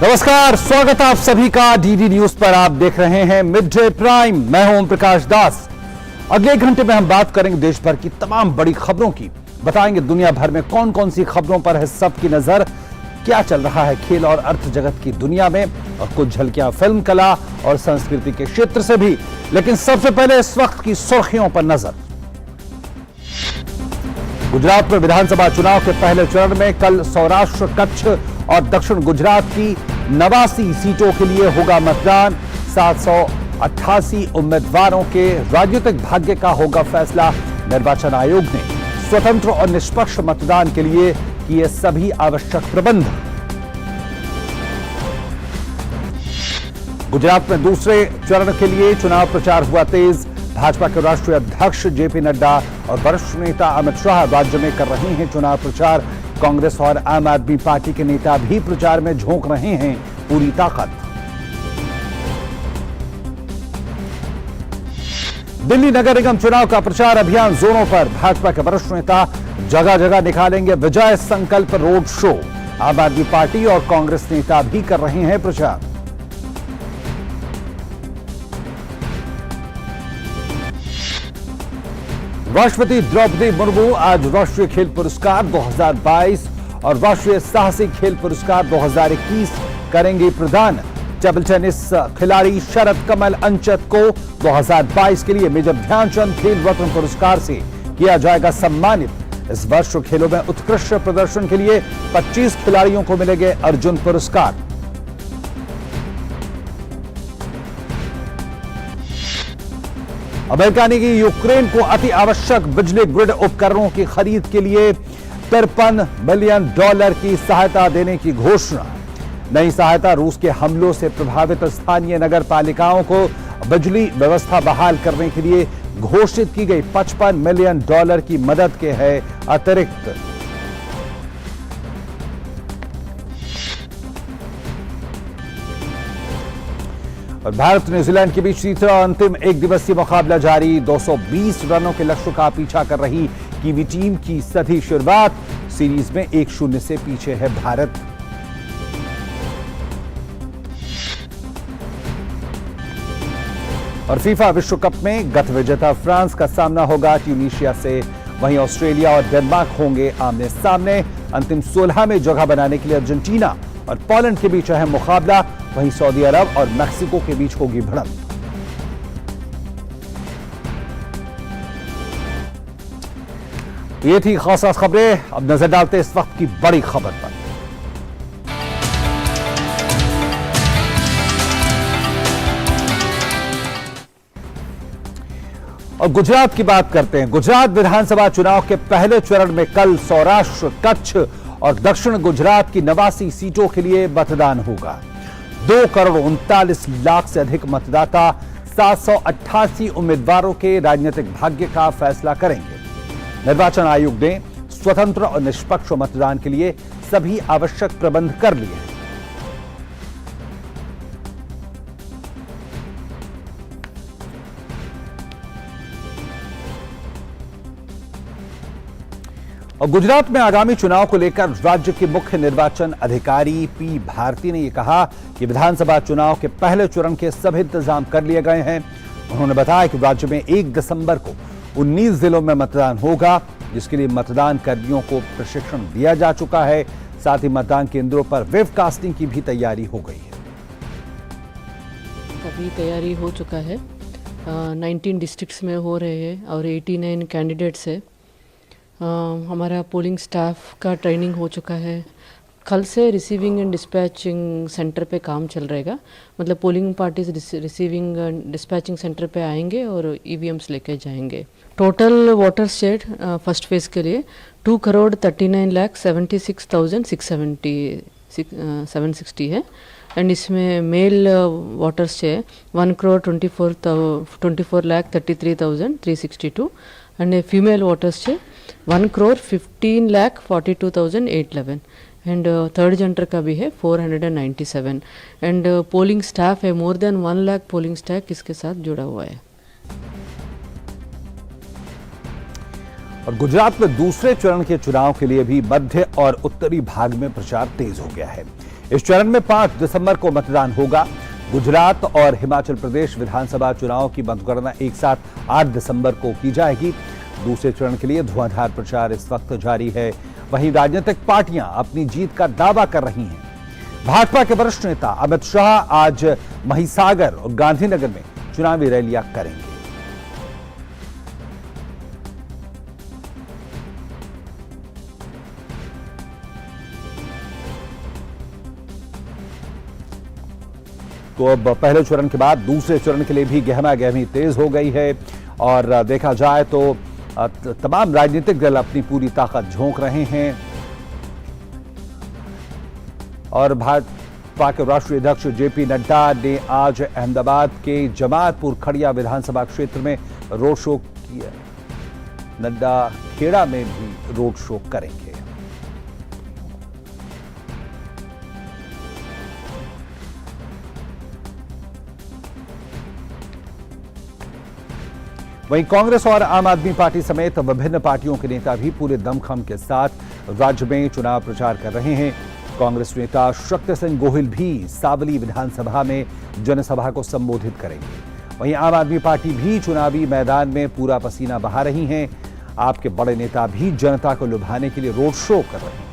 नमस्कार, स्वागत आप सभी का डीडी न्यूज पर। आप देख रहे हैं मिड डे प्राइम। मैं हूं ओम प्रकाश दास। अगले घंटे में हम बात करेंगे देश भर की तमाम बड़ी खबरों की, बताएंगे दुनिया भर में कौन कौन सी खबरों पर है सबकी नजर, क्या चल रहा है खेल और अर्थ जगत की दुनिया में, और कुछ झलकियां फिल्म कला और संस्कृति के क्षेत्र से भी। लेकिन सबसे पहले इस वक्त की सुर्खियों पर नजर। गुजरात में विधानसभा चुनाव के पहले चरण में कल सौराष्ट्र, कच्छ और दक्षिण गुजरात की 89 सीटों के लिए होगा मतदान। 788 उम्मीदवारों के राजनीतिक भाग्य का होगा फैसला। निर्वाचन आयोग ने स्वतंत्र और निष्पक्ष मतदान के लिए किए सभी आवश्यक प्रबंध। गुजरात में दूसरे चरण के लिए चुनाव प्रचार हुआ तेज। भाजपा के राष्ट्रीय अध्यक्ष जेपी नड्डा और वरिष्ठ नेता अमित शाह राज्य में कर रहे हैं चुनाव प्रचार। कांग्रेस और आम आदमी पार्टी के नेता भी प्रचार में झोंक रहे हैं पूरी ताकत। दिल्ली नगर निगम चुनाव का प्रचार अभियान जोरों पर। भाजपा के वरिष्ठ नेता जगह जगह निकालेंगे विजय संकल्प रोड शो। आम आदमी पार्टी और कांग्रेस नेता भी कर रहे हैं प्रचार। राष्ट्रपति द्रौपदी मुर्मू आज राष्ट्रीय खेल पुरस्कार 2022 और राष्ट्रीय साहसिक खेल पुरस्कार 2021 करेंगे प्रदान। टेबल टेनिस खिलाड़ी शरद कमल अंचत को 2022 के लिए मेजर ध्यानचंद खेल रत्न पुरस्कार से किया जाएगा सम्मानित। इस वर्ष खेलों में उत्कृष्ट प्रदर्शन के लिए 25 खिलाड़ियों को मिलेंगे अर्जुन पुरस्कार। अमेरिका ने की यूक्रेन को अति आवश्यक बिजली ग्रिड उपकरणों की खरीद के लिए $53 बिलियन की सहायता देने की घोषणा। नई सहायता रूस के हमलों से प्रभावित स्थानीय नगर पालिकाओं को बिजली व्यवस्था बहाल करने के लिए घोषित की गई $55 मिलियन की मदद के है अतिरिक्त। और भारत न्यूजीलैंड के बीच तीसरा अंतिम एक दिवसीय मुकाबला जारी। 220 रनों के लक्ष्य का पीछा कर रही कीवी टीम की सधी शुरुआत। सीरीज में 1-0 से पीछे है भारत। और फीफा विश्व कप में गत विजेता फ्रांस का सामना होगा ट्यूनीशिया से। वहीं ऑस्ट्रेलिया और डेनमार्क होंगे आमने सामने। अंतिम 16 में जगह बनाने के लिए अर्जेंटीना और पोलैंड के बीच अहम मुकाबला। वहीं सऊदी अरब और मैक्सिको के बीच होगी भिड़ंत। ये थी खास खबरें। अब नजर डालते इस वक्त की बड़ी खबर पर। और गुजरात की बात करते हैं। गुजरात विधानसभा चुनाव के पहले चरण में कल सौराष्ट्र, कच्छ और दक्षिण गुजरात की 89 सीटों के लिए मतदान होगा। 2,39,00,000 से अधिक मतदाता 788 उम्मीदवारों के राजनीतिक भाग्य का फैसला करेंगे। निर्वाचन आयोग ने स्वतंत्र और निष्पक्ष मतदान के लिए सभी आवश्यक प्रबंध कर लिए हैं। और गुजरात में आगामी चुनाव को लेकर राज्य के मुख्य निर्वाचन अधिकारी पी भारती ने यह कहा कि विधानसभा चुनाव के पहले चरण के सभी इंतजाम कर लिए गए हैं। उन्होंने बताया कि राज्य में 1 दिसंबर को 19 जिलों में मतदान होगा, जिसके लिए मतदान कर्मियों को प्रशिक्षण दिया जा चुका है। साथ ही मतदान केंद्रों पर वेब कास्टिंग की भी तैयारी हो गई है। अभी तैयारी हो चुका है। 19 डिस्ट्रिक्ट्स में हो रहे हैं और 89 कैंडिडेट्स है। हमारा पोलिंग स्टाफ का ट्रेनिंग हो चुका है। कल से रिसीविंग एंड डिस्पैचिंग सेंटर पे काम चल रहेगा। मतलब polling parties receiving and dispatching centre पे आएंगे और ईवीएम्स लेके जाएंगे। टोटल वोटर शेड फर्स्ट फेज के लिए 2,39,76,660 है। एंड इसमें मेल वोटर्स है 1,24,33,362 एंड फीमेल वोटर्स है 1,15,42,811 एंड थर्ड जेंडर का भी है 497 एंड पोलिंग स्टाफ है more than 1 lakh polling staff इसके साथ जुड़ा हुआ है। और गुजरात में दूसरे चरण के चुनाव के लिए भी मध्य और उत्तरी भाग में प्रचार तेज हो गया है। इस चरण में 5 दिसंबर को मतदान होगा। गुजरात और हिमाचल प्रदेश विधानसभा चुनाव की मतगणना एक साथ 8 दिसंबर को की जाएगी। दूसरे चरण के लिए धुआंधार प्रचार इस वक्त जारी है। वहीं राजनीतिक पार्टियां अपनी जीत का दावा कर रही हैं। भाजपा के वरिष्ठ नेता अमित शाह आज महिसागर और गांधीनगर में चुनावी रैलियां करेंगे। तो अब पहले चरण के बाद दूसरे चरण के लिए भी गहमागहमी तेज हो गई है और देखा जाए तो तमाम राजनीतिक दल अपनी पूरी ताकत झोंक रहे हैं और भाजपा के राष्ट्रीय अध्यक्ष जेपी नड्डा ने आज अहमदाबाद के जमालपुर खड़िया विधानसभा क्षेत्र में रोड शो किया। नड्डा खेड़ा में भी रोड शो करेंगे। वहीं कांग्रेस और आम आदमी पार्टी समेत विभिन्न पार्टियों के नेता भी पूरे दमखम के साथ राज्य में चुनाव प्रचार कर रहे हैं। कांग्रेस नेता शक्ति सिंह गोहिल भी सावली विधानसभा में जनसभा को संबोधित करेंगे। वहीं आम आदमी पार्टी भी चुनावी मैदान में पूरा पसीना बहा रही है। आपके बड़े नेता भी जनता को लुभाने के लिए रोड शो कर रहे हैं।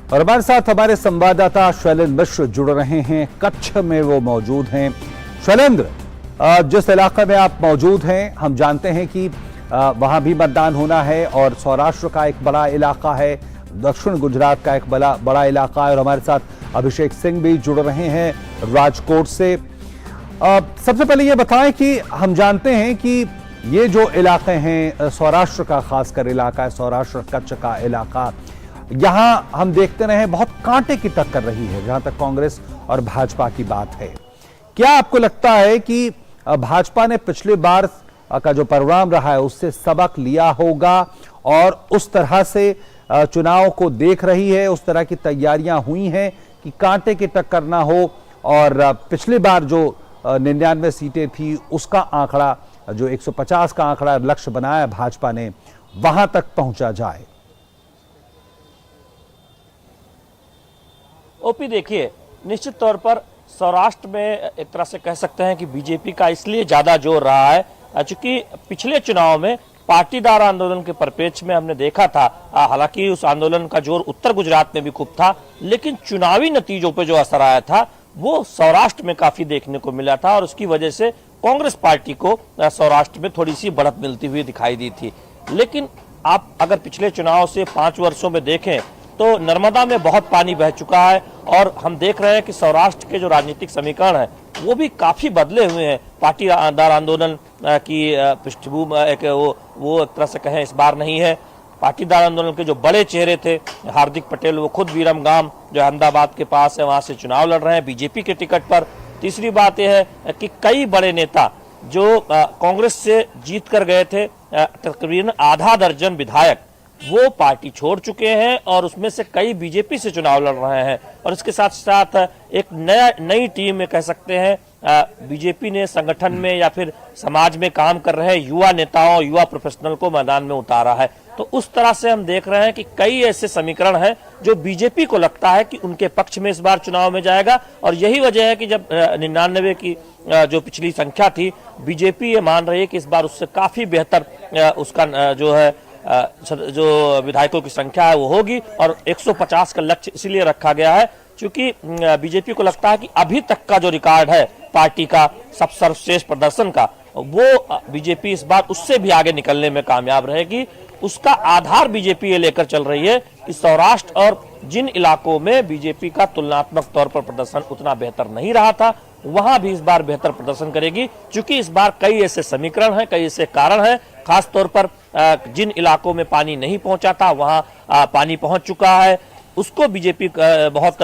और हमारे साथ हमारे संवाददाता शैलेंद्र मिश्र जुड़ रहे हैं। कच्छ में वो मौजूद हैं। शैलेंद्र, जिस इलाके में आप मौजूद हैं, हम जानते हैं कि वहां भी मतदान होना है और सौराष्ट्र का एक बड़ा इलाका है, दक्षिण गुजरात का एक बड़ा इलाका है और हमारे साथ अभिषेक सिंह भी जुड़ रहे हैं राजकोट से। सबसे पहले ये बताएं कि हम जानते हैं कि ये जो इलाके हैं, सौराष्ट्र का खासकर इलाका है, सौराष्ट्र कच्छ का इलाका, यहां हम देखते रहे बहुत कांटे की टक्कर रही है जहां तक कांग्रेस और भाजपा की बात है। क्या आपको लगता है कि भाजपा ने पिछले बार का जो परिणाम रहा है उससे सबक लिया होगा और उस तरह से चुनाव को देख रही है, उस तरह की तैयारियां हुई हैं कि कांटे की टक्कर ना हो और पिछली बार जो 99 सीटें थी उसका आंकड़ा, जो 150 का आंकड़ा लक्ष्य बनाया भाजपा ने, वहां तक पहुंचा जाए? ओपी, देखिए, निश्चित तौर पर सौराष्ट्र में एक तरह से कह सकते हैं कि बीजेपी का इसलिए ज्यादा जोर रहा है क्योंकि पिछले चुनाव में पाटीदार आंदोलन के परिप्रेक्ष्य में हमने देखा था, हालांकि उस आंदोलन का जोर उत्तर गुजरात में भी खूब था, लेकिन चुनावी नतीजों पे जो असर आया था वो सौराष्ट्र में काफी देखने को मिला था और उसकी वजह से कांग्रेस पार्टी को सौराष्ट्र में थोड़ी सी बढ़त मिलती हुई दिखाई दी थी। लेकिन आप अगर पिछले चुनाव से 5 वर्षों में देखें तो नर्मदा में बहुत पानी बह चुका है और हम देख रहे हैं कि सौराष्ट्र के जो राजनीतिक समीकरण है वो भी काफी बदले हुए हैं। पाटीदार आंदोलन की पृष्ठभूमि वो एक तरह से कहें इस बार नहीं है। पाटीदार आंदोलन के जो बड़े चेहरे थे, हार्दिक पटेल, वो खुद वीरमगाम जो अहमदाबाद के पास है वहां से चुनाव लड़ रहे हैं बीजेपी के टिकट पर। तीसरी बात यह है कि कई बड़े नेता जो कांग्रेस से जीत कर गए थे, तकरीबन आधा दर्जन विधायक, वो पार्टी छोड़ चुके हैं और उसमें से कई बीजेपी से चुनाव लड़ रहे हैं। और इसके साथ साथ एक नई टीम में कह सकते हैं बीजेपी ने संगठन में या फिर समाज में काम कर रहे युवा नेताओं, युवा प्रोफेशनल को मैदान में उतारा है। तो उस तरह से हम देख रहे हैं कि कई ऐसे समीकरण हैं जो बीजेपी को लगता है कि उनके पक्ष में इस बार चुनाव में जाएगा। और यही वजह है कि जब 99 की जो पिछली संख्या थी, बीजेपी ये मान रही है कि इस बार उससे काफी बेहतर उसका जो विधायकों की संख्या है वो होगी और 150 का लक्ष्य इसीलिए रखा गया है क्योंकि बीजेपी को लगता है कि अभी तक का जो रिकॉर्ड है पार्टी का सब सर्वश्रेष्ठ प्रदर्शन का, वो बीजेपी इस बार उससे भी आगे निकलने में कामयाब रहेगी उसका आधार बीजेपी ये लेकर चल रही है कि सौराष्ट्र और जिन इलाकों में बीजेपी का तुलनात्मक तौर पर प्रदर्शन उतना बेहतर नहीं रहा था, वहां भी इस बार बेहतर प्रदर्शन करेगी, क्योंकि इस बार कई ऐसे समीकरण हैं, कई ऐसे कारण हैं। खास तौर पर जिन इलाकों में पानी नहीं पहुंचा था वहां पानी पहुंच चुका है। उसको बीजेपी बहुत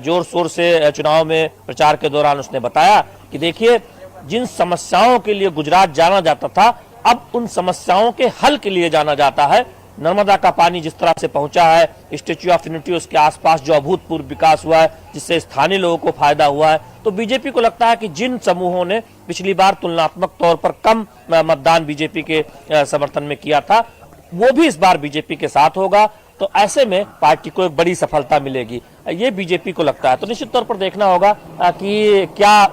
जोर शोर से चुनाव में प्रचार के दौरान उसने बताया कि देखिए, जिन समस्याओं के लिए गुजरात जाना जाता था, अब उन समस्याओं के हल के लिए जाना जाता है। नर्मदा का पानी जिस तरह से पहुंचा है, स्टैच्यू ऑफ यूनिटी उसके आसपास जो अभूतपूर्व विकास हुआ है, जिससे स्थानीय लोगों को फायदा हुआ है, तो बीजेपी को लगता है कि जिन समूहों ने पिछली बार तुलनात्मक तौर पर कम मतदान बीजेपी के समर्थन में किया था, वो भी इस बार बीजेपी के साथ होगा। तो ऐसे में पार्टी को एक बड़ी सफलता मिलेगी, ये बीजेपी को लगता है। तो निश्चित तौर पर देखना होगा कि क्या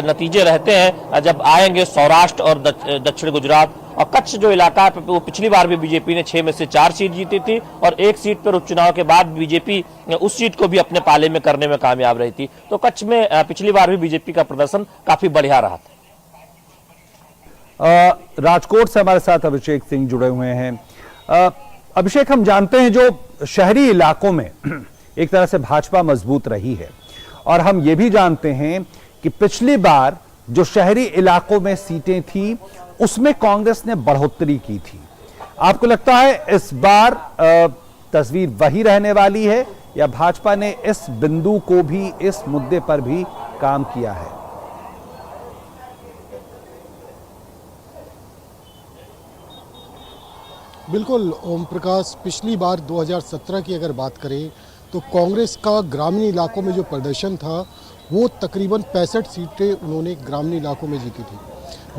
नतीजे रहते हैं जब आएंगे सौराष्ट्र और दक्षिण गुजरात और कच्छ जो इलाका है, वो पिछली बार भी बीजेपी ने 6 में से 4 सीट जीती थी और एक सीट पर उपचुनाव के बाद बीजेपी उस सीट को भी अपने पाले में करने में कामयाब रही थी। तो कच्छ में पिछली बार भी बीजेपी का प्रदर्शन काफी बढ़िया रहा था। राजकोट से हमारे साथ अभिषेक सिंह जुड़े हुए हैं। अभिषेक, हम जानते हैं जो शहरी इलाकों में एक तरह से भाजपा मजबूत रही है, और हम ये भी जानते हैं कि पिछली बार जो शहरी इलाकों में सीटें थी उसमें कांग्रेस ने बढ़ोतरी की थी। आपको लगता है इस बार तस्वीर वही रहने वाली है, या भाजपा ने इस बिंदु को भी, इस मुद्दे पर भी काम किया है? बिल्कुल ओम प्रकाश, पिछली बार 2017 की अगर बात करें तो कांग्रेस का ग्रामीण इलाकों में जो प्रदर्शन था वो तकरीबन 65 सीटें उन्होंने ग्रामीण इलाकों में जीती थी।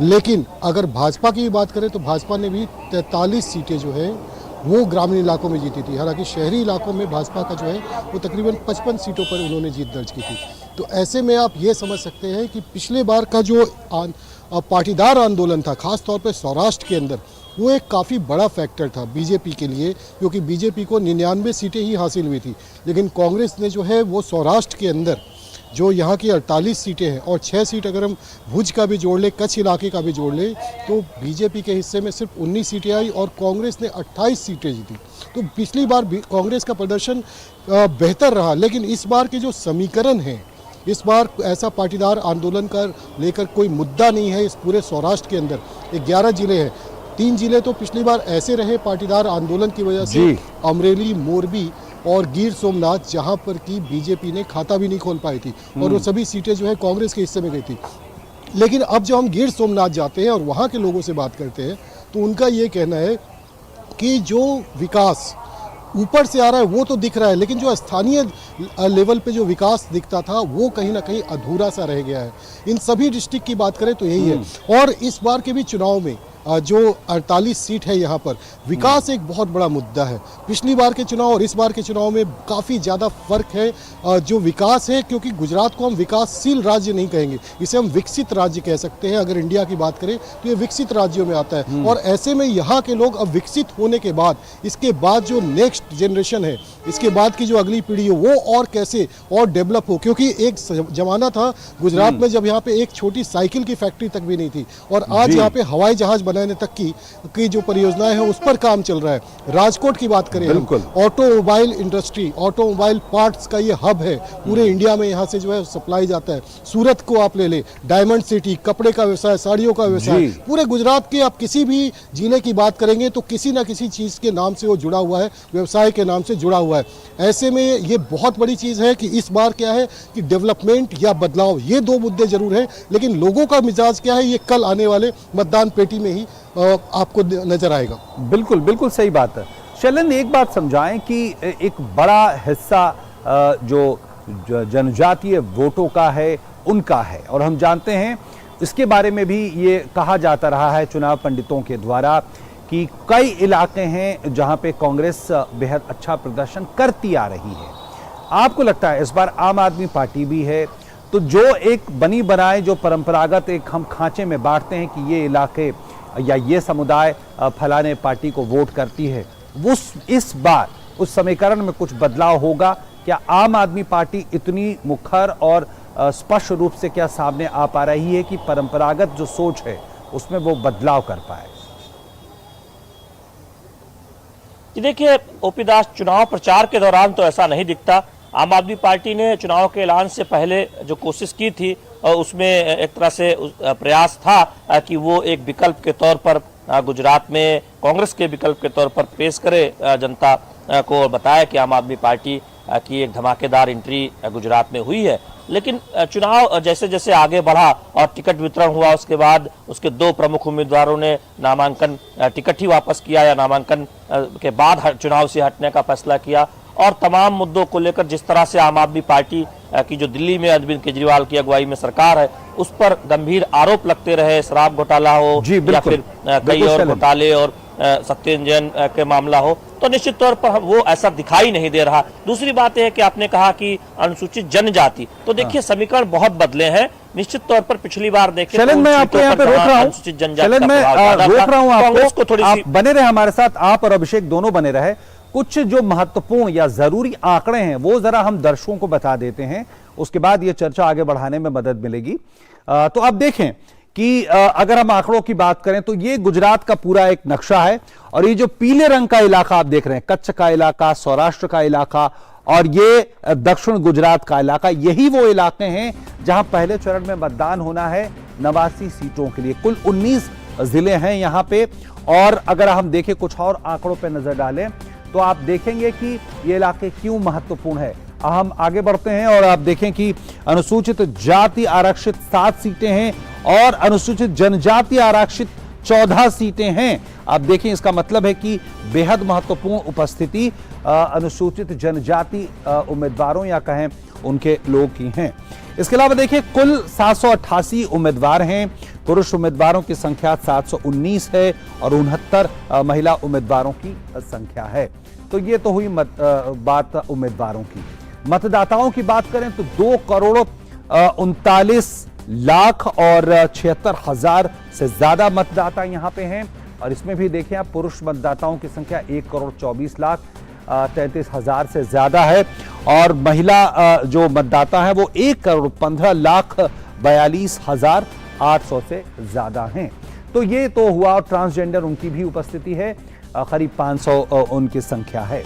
लेकिन अगर भाजपा की बात करें तो भाजपा ने भी 43 सीटें जो है वो ग्रामीण इलाकों में जीती थी। हालांकि शहरी इलाकों में भाजपा का जो है वो तकरीबन 55 सीटों पर उन्होंने जीत दर्ज की थी। तो ऐसे में आप ये समझ सकते हैं कि पिछले बार का जो पाटीदार आंदोलन था, खास तौर पर सौराष्ट्र के अंदर, वो एक काफ़ी बड़ा फैक्टर था बीजेपी के लिए, क्योंकि बीजेपी को 99 सीटें ही हासिल हुई थी। लेकिन कांग्रेस ने जो है वो सौराष्ट्र के अंदर जो यहाँ की 48 सीटें हैं और 6 सीट अगर हम भुज का भी जोड़ लें, कच्छ इलाके का भी जोड़ लें, तो बीजेपी के हिस्से में सिर्फ 19 सीटें आई और कांग्रेस ने 28 सीटें जीती। तो पिछली बार कांग्रेस का प्रदर्शन बेहतर रहा। लेकिन इस बार के जो समीकरण हैं, इस बार ऐसा पाटीदार आंदोलन का लेकर कोई मुद्दा नहीं है। इस पूरे सौराष्ट्र के अंदर 11 जिले हैं, 3 जिले तो पिछली बार ऐसे रहे पाटीदार आंदोलन की वजह से, अमरेली, मोरबी और गिर सोमनाथ, जहां पर की बीजेपी ने खाता भी नहीं खोल पाई थी और वो सभी सीटें जो है कांग्रेस के हिस्से में गई थी। लेकिन अब जब हम गिर सोमनाथ जाते हैं और वहां के लोगों से बात करते हैं तो उनका ये कहना है कि जो विकास ऊपर से आ रहा है वो तो दिख रहा है, लेकिन जो स्थानीय लेवल पे जो विकास दिखता था वो कहीं ना कहीं अधूरा सा रह गया है। इन सभी डिस्ट्रिक्ट की बात करें तो यही है। और इस बार के भी चुनाव में जो 48 सीट है यहाँ पर, विकास एक बहुत बड़ा मुद्दा है। पिछली बार के चुनाव और इस बार के चुनाव में काफ़ी ज़्यादा फर्क है। जो विकास है, क्योंकि गुजरात को हम विकासशील राज्य नहीं कहेंगे, इसे हम विकसित राज्य कह सकते हैं। अगर इंडिया की बात करें तो ये विकसित राज्यों में आता है। और ऐसे में यहाँ के लोग अब विकसित होने के बाद, इसके बाद जो नेक्स्ट जनरेशन है, इसके बाद की जो अगली पीढ़ी है, वो और कैसे और डेवलप हो। क्योंकि एक जमाना था गुजरात में जब यहाँ पे एक छोटी साइकिल की फैक्ट्री तक भी नहीं थी, और आज यहाँ पे हवाई जहाज बनाने तक की जो परियोजनाएं हैं उस पर काम चल रहा है। राजकोट की बात करें, ऑटोमोबाइल इंडस्ट्री, ऑटोमोबाइल पार्ट्स का ये हब है, पूरे इंडिया में यहाँ से जो है सप्लाई जाता है। सूरत को आप ले ले, डायमंड सिटी, कपड़े का व्यवसाय, साड़ियों का व्यवसाय, पूरे गुजरात के आप किसी भी जिले की बात करेंगे तो किसी ना किसी चीज के नाम से वो जुड़ा हुआ है, व्यवसाय के नाम से जुड़ा हुआ है। ऐसे में ये बहुत बड़ी चीज है कि इस बार क्या है कि डेवलपमेंट या बदलाव, ये 2 मुद्दे जरूर हैं। लेकिन लोगों का मिजाज क्या है, ये कल आने वाले मतदान पेटी में ही आपको नजर आएगा। बिल्कुल बिल्कुल सही बात है। शैलेंद्र, एक बात समझाएं कि एक बड़ा हिस्सा जो जनजातीय वोटों का है उनका है, और हम जानते हैं इसके बारे में भी ये कहा जाता रहा है चुनाव पंडितों के द्वारा कि कई इलाके हैं जहां पे कांग्रेस बेहद अच्छा प्रदर्शन करती आ रही है। आपको लगता है इस बार आम आदमी पार्टी भी है, तो जो एक बनी बनाए, जो परंपरागत एक हम खांचे में बांटते हैं कि ये इलाके या ये समुदाय फलाने पार्टी को वोट करती है, वो इस बार उस समीकरण में कुछ बदलाव होगा? क्या आम आदमी पार्टी इतनी मुखर और स्पष्ट रूप से क्या सामने आ पा रही है कि परंपरागत जो सोच है उसमें वो बदलाव कर पाए? कि देखिए ओपी दास, चुनाव प्रचार के दौरान तो ऐसा नहीं दिखता। आम आदमी पार्टी ने चुनाव के ऐलान से पहले जो कोशिश की थी उसमें एक तरह से प्रयास था कि वो एक विकल्प के तौर पर गुजरात में कांग्रेस के विकल्प के तौर पर पेश करे जनता को, बताया कि आम आदमी पार्टी की एक धमाकेदार एंट्री गुजरात में हुई है। लेकिन चुनाव जैसे जैसे आगे बढ़ा और टिकट वितरण हुआ, उसके बाद उसके दो प्रमुख उम्मीदवारों ने नामांकन टिकट ही वापस किया या नामांकन के बाद चुनाव से हटने का फैसला किया। और तमाम मुद्दों को लेकर जिस तरह से आम आदमी पार्टी की जो दिल्ली में अरविंद केजरीवाल की अगुवाई में सरकार है, उस पर गंभीर आरोप लगते रहे, शराब घोटाला हो या फिर कई और घोटाले और सत्येंद्र के मामला हो, तो निश्चित तौर पर वो ऐसा दिखाई नहीं दे रहा। दूसरी बात यह है कि आपने कहा कि अनुसूचित जनजाति, तो देखिए समीकरण बहुत बदले हैं। निश्चित तौर पर पिछली बार देखें चलन मैं आपको यहाँ पे रोक रहा हूँ, अनुसूचित जनजाति चलन मैं रोक रहा हूँ आपको, आप थोड़ी बने रहे हमारे साथ, आप और अभिषेक दोनों बने रहे। कुछ जो महत्वपूर्ण या जरूरी आंकड़े हैं वो जरा हम दर्शकों को बता देते हैं, उसके बाद ये चर्चा आगे बढ़ाने में मदद मिलेगी। तो अब देखें कि अगर हम आंकड़ों की बात करें तो ये गुजरात का पूरा एक नक्शा है, और ये जो पीले रंग का इलाका आप देख रहे हैं, कच्छ का इलाका, सौराष्ट्र का इलाका और ये दक्षिण गुजरात का इलाका, यही वो इलाके हैं जहां पहले चरण में मतदान होना है 89 सीटों के लिए। कुल 19 जिले हैं यहां पे। और अगर हम देखें कुछ और आंकड़ों पर नजर डालें तो आप देखेंगे कि ये इलाके क्यों महत्वपूर्ण है। हम आगे बढ़ते हैं और आप देखें कि अनुसूचित जाति आरक्षित 7 सीटें हैं और अनुसूचित जनजाति आरक्षित 14 सीटें हैं। आप देखें, इसका मतलब है कि बेहद महत्वपूर्ण उपस्थिति अनुसूचित जनजाति उम्मीदवारों या कहें उनके लोगों की हैं। इसके अलावा देखिए कुल 788 उम्मीदवार हैं, पुरुष उम्मीदवारों की संख्या 719 है और 69 महिला उम्मीदवारों की संख्या है। तो ये तो हुई बात उम्मीदवारों की। मतदाताओं की बात करें तो 2,39,00,000 और 76,000 से ज्यादा मतदाता यहां पे हैं। और इसमें भी देखें आप, पुरुष मतदाताओं की संख्या 1,24,33,000 से ज्यादा है और महिला जो मतदाता है वो 1,15,42,800 से ज्यादा हैं। तो ये तो हुआ। और ट्रांसजेंडर उनकी भी उपस्थिति है, करीब 500 उनकी संख्या है।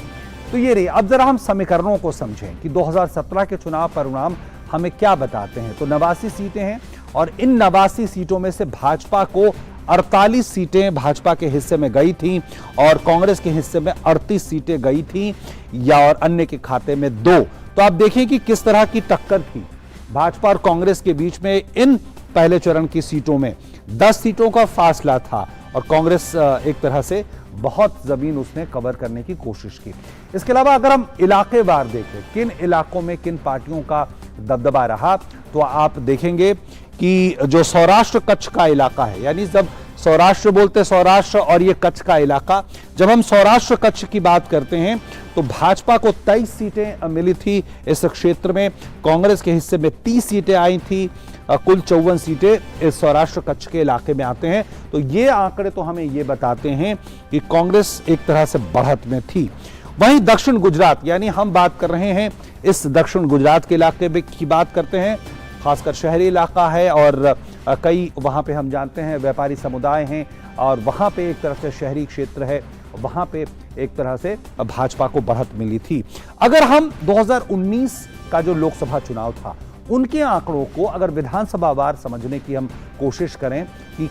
तो ये रही। अब जरा हम समीकरणों को समझें कि 2017 के चुनाव परिणाम हमें क्या बताते हैं। तो 89 सीटें हैं और इन 89 सीटों में से भाजपा को 48 सीटें भाजपा के हिस्से में गई थी और कांग्रेस के हिस्से में 38 सीटें गई थी या और अन्य के खाते में 2। तो आप देखिए कि किस तरह की टक्कर थी भाजपा और कांग्रेस के बीच में। इन पहले चरण की सीटों में 10 सीटों का फासला था और कांग्रेस एक तरह से बहुत जमीन उसने कवर करने की कोशिश की। इसके अलावा अगर हम इलाकेवार देखें किन इलाकों में किन पार्टियों का दबदबा रहा, तो आप देखेंगे कि जो सौराष्ट्र कच्छ का इलाका है, यानी जब सौराष्ट्र बोलते सौराष्ट्र और ये कच्छ का इलाका, जब हम सौराष्ट्र कच्छ की बात करते हैं तो भाजपा को 23 सीटें मिली थी इस क्षेत्र में, कांग्रेस के हिस्से में 30 सीटें आई थी, कुल 54 सीटें इस सौराष्ट्र कच्छ के इलाके में आते हैं। तो ये आंकड़े तो हमें ये बताते हैं कि कांग्रेस एक तरह से बढ़त में थी। वहीं दक्षिण गुजरात, यानी हम बात कर रहे हैं इस दक्षिण गुजरात के इलाके में की बात करते हैं, खासकर शहरी इलाका है और कई वहां पे हम जानते हैं व्यापारी समुदाय हैं और वहां पे एक तरह से शहरी क्षेत्र है, वहां पे एक तरह से भाजपा को बढ़त मिली थी। अगर हम 2019 का जो लोकसभा चुनाव था उनके आंकड़ों को अगर विधानसभा वार समझने की हम कोशिश करें कि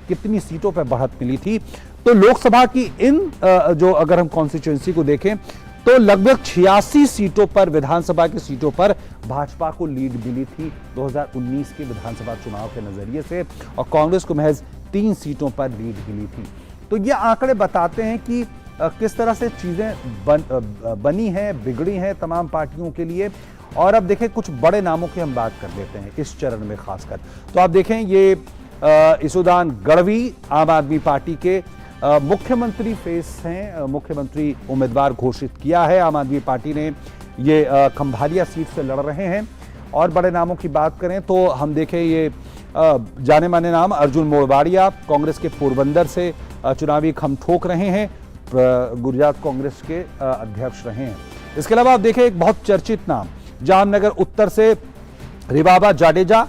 कितनी सीटों पर बढ़त मिली थी, तो लोकसभा की इन जो अगर हम कॉन्स्टिट्यूएंसी को देखें तो लगभग 86 सीटों पर, विधानसभा की सीटों पर भाजपा को लीड मिली थी 2019 के विधानसभा चुनाव के नजरिए से और कांग्रेस को महज 3 सीटों पर लीड मिली थी। तो ये आंकड़े बताते हैं कि किस तरह से चीजें बनी हैं, बिगड़ी हैं तमाम पार्टियों के लिए। और अब देखें कुछ बड़े नामों की हम बात कर लेते हैं इस चरण में खासकर। तो आप देखें ये इसुदान गढ़वी आम आदमी पार्टी के मुख्यमंत्री फेस हैं, मुख्यमंत्री उम्मीदवार घोषित किया है आम आदमी पार्टी ने। ये खंभालिया सीट से लड़ रहे हैं। और बड़े नामों की बात करें तो हम देखें ये जाने माने नाम अर्जुन मोड़वाड़िया कांग्रेस के पोरबंदर से चुनावी खम ठोक रहे हैं, गुजरात कांग्रेस के अध्यक्ष रहे हैं। इसके अलावा आप देखें एक बहुत चर्चित नाम जामनगर उत्तर से रिबाबा जाडेजा,